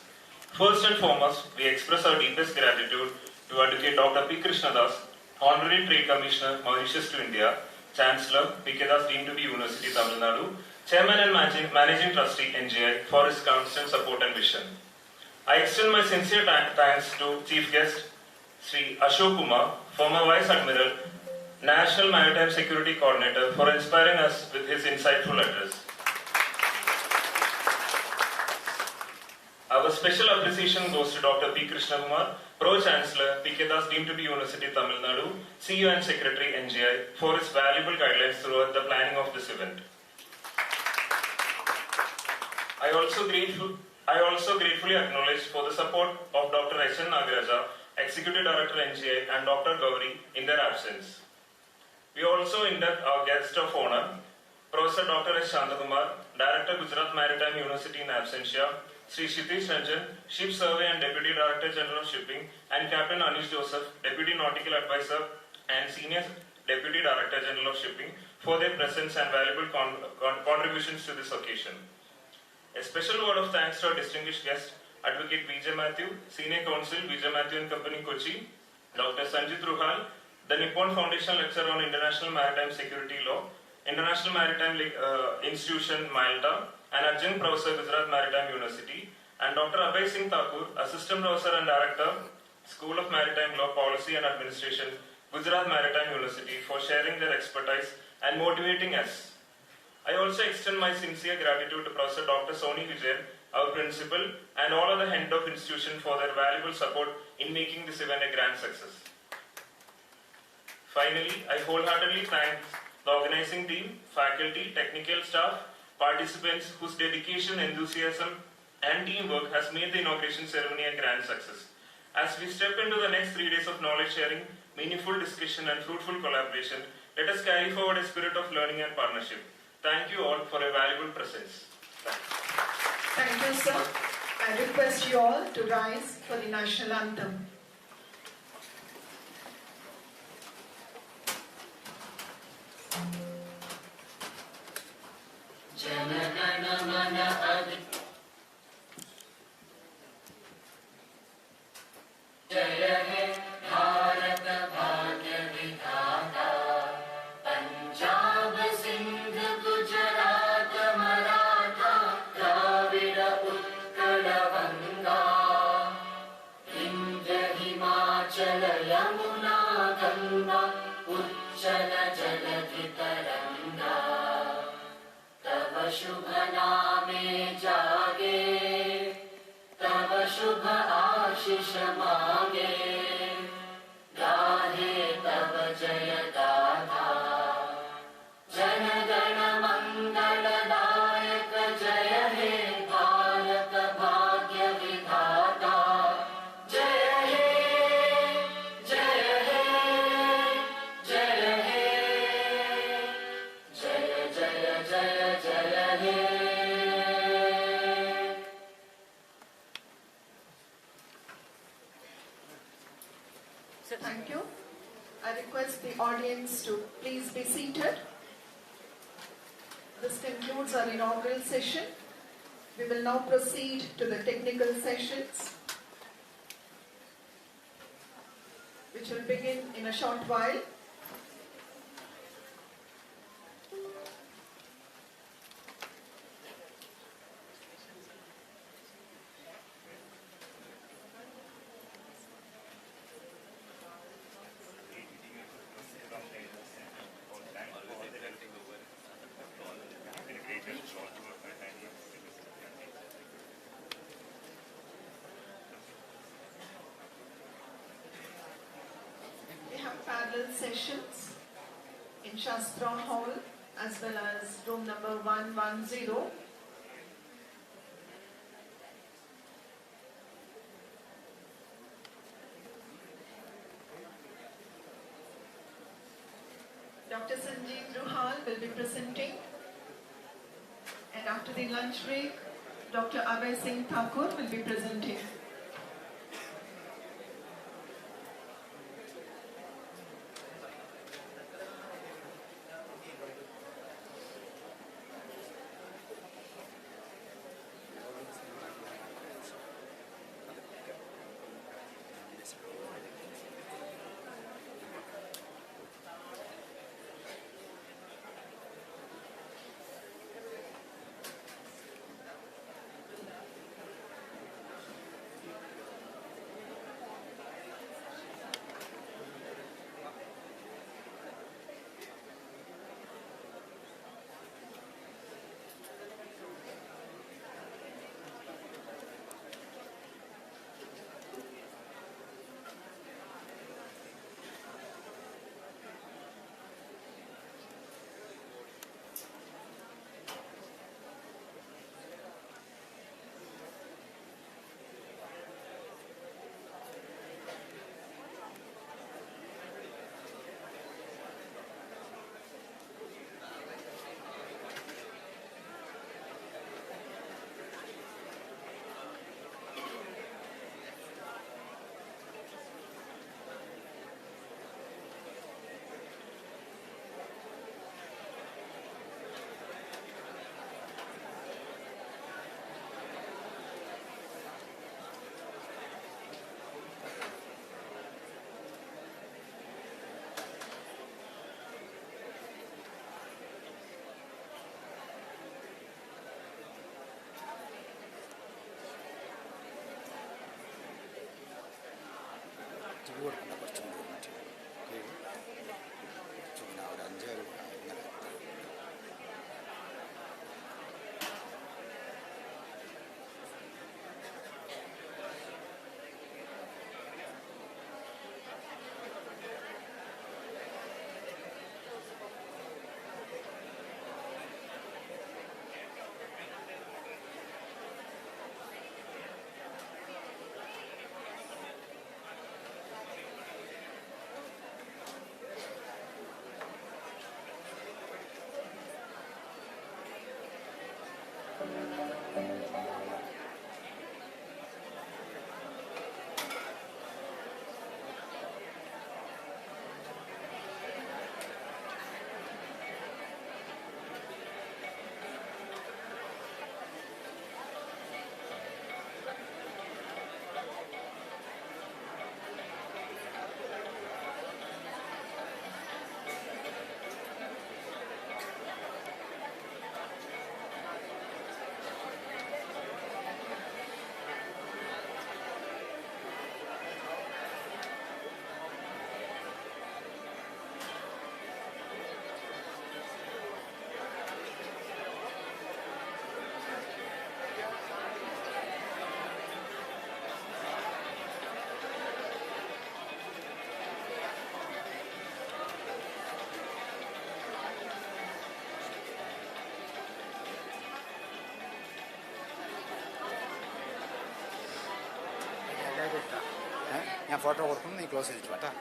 First and foremost, we express our deepest gratitude to Advocate Dr. P. Krishnadas, Honorary Trade Commissioner, Mauritius to India, Chancellor, P.K. Das deemed to be University, Tamil Nadu, Chairman and Managing Trustee, NGI, for his constant support and vision. I extend my sincere thanks to Chief Guest, Sri Ashok Kumar, former Vice Admiral, National Maritime Security Coordinator, for inspiring us with his insightful address. Our special appreciation goes to Dr. P. Krishnakumar, Pro-Chancellor, P.K. Das deemed to be University, Tamil Nadu, CEO and Secretary, NGI, for his valuable guidelines throughout the planning of this event. I also gratefully acknowledge for the support of Dr. H.N. Nagaraja, Executive Director, NGI, and Dr. Gauri in their absence. We also induct our guest of honor, Professor Dr. S. Shantakumar, Director, Gujarat Maritime University in absentia, Sri Kshitish Ranjan, Ship Survey and Deputy Director General of Shipping, and Captain Anish Joseph, Deputy Nautical Advisor and Senior Deputy Director General of Shipping, for their presence and valuable contributions to this occasion. A special word of thanks to our distinguished guest, Advocate Vijay Matthew, Senior Counsel, Vijay Matthew and Company, Kochi, Dr. Sanjit Ruhal, the Nippon Foundation Lecturer on International Maritime Security Law, International Maritime Institution, Malta, and Adjunct Professor, Gujarat Maritime University, and Dr. Abhay Singh Thakur, Assistant Professor and Director, School of Maritime Law, Policy and Administration, Gujarat Maritime University, for sharing their expertise and motivating us. I also extend my sincere gratitude to Professor Dr. Soni Vijayan, our principal, and all other head of institution for their valuable support in making this event a grand success. Finally, I wholeheartedly thank the organizing team, faculty, technical staff, participants whose dedication, enthusiasm, and teamwork has made the inauguration ceremony a grand success. As we step into the next 3 days of knowledge sharing, meaningful discussion, and fruitful collaboration, let us carry forward a spirit of learning and partnership. Thank you all for a valuable presence. Thank you, sir. I request you all to rise for the national anthem. जय हे भारत भाग्य विधाता, पंजाब सिंध गुजरात मराठा द्राविड उत्कल गंगा, विंध्य हिमाचल यमुना गंगा उच्चल जलधि तरंगा, तव शुभ नामे जागे, तव शुभ आशीष मांगे, गाहे तव जय गाथा, जन गण मंगल दायक जय हे भारत भाग्य विधाता, जय हे जय हे जय हे, जय जय जय जय हे। Thank you. I request the audience to please be seated. This concludes our inaugural session. We will now proceed to the technical sessions, which will begin in a short while. parallel sessions in Shastra Hall as well as room number 110. Dr. Sanjeev Ruhal will be presenting, and after the lunch break, Dr. Abhay Singh Thakur will be presenting. ഞാൻ photo കൊടുക്കുന്നു, നീ close ചെയ്തിട്ട് കേട്ടാ.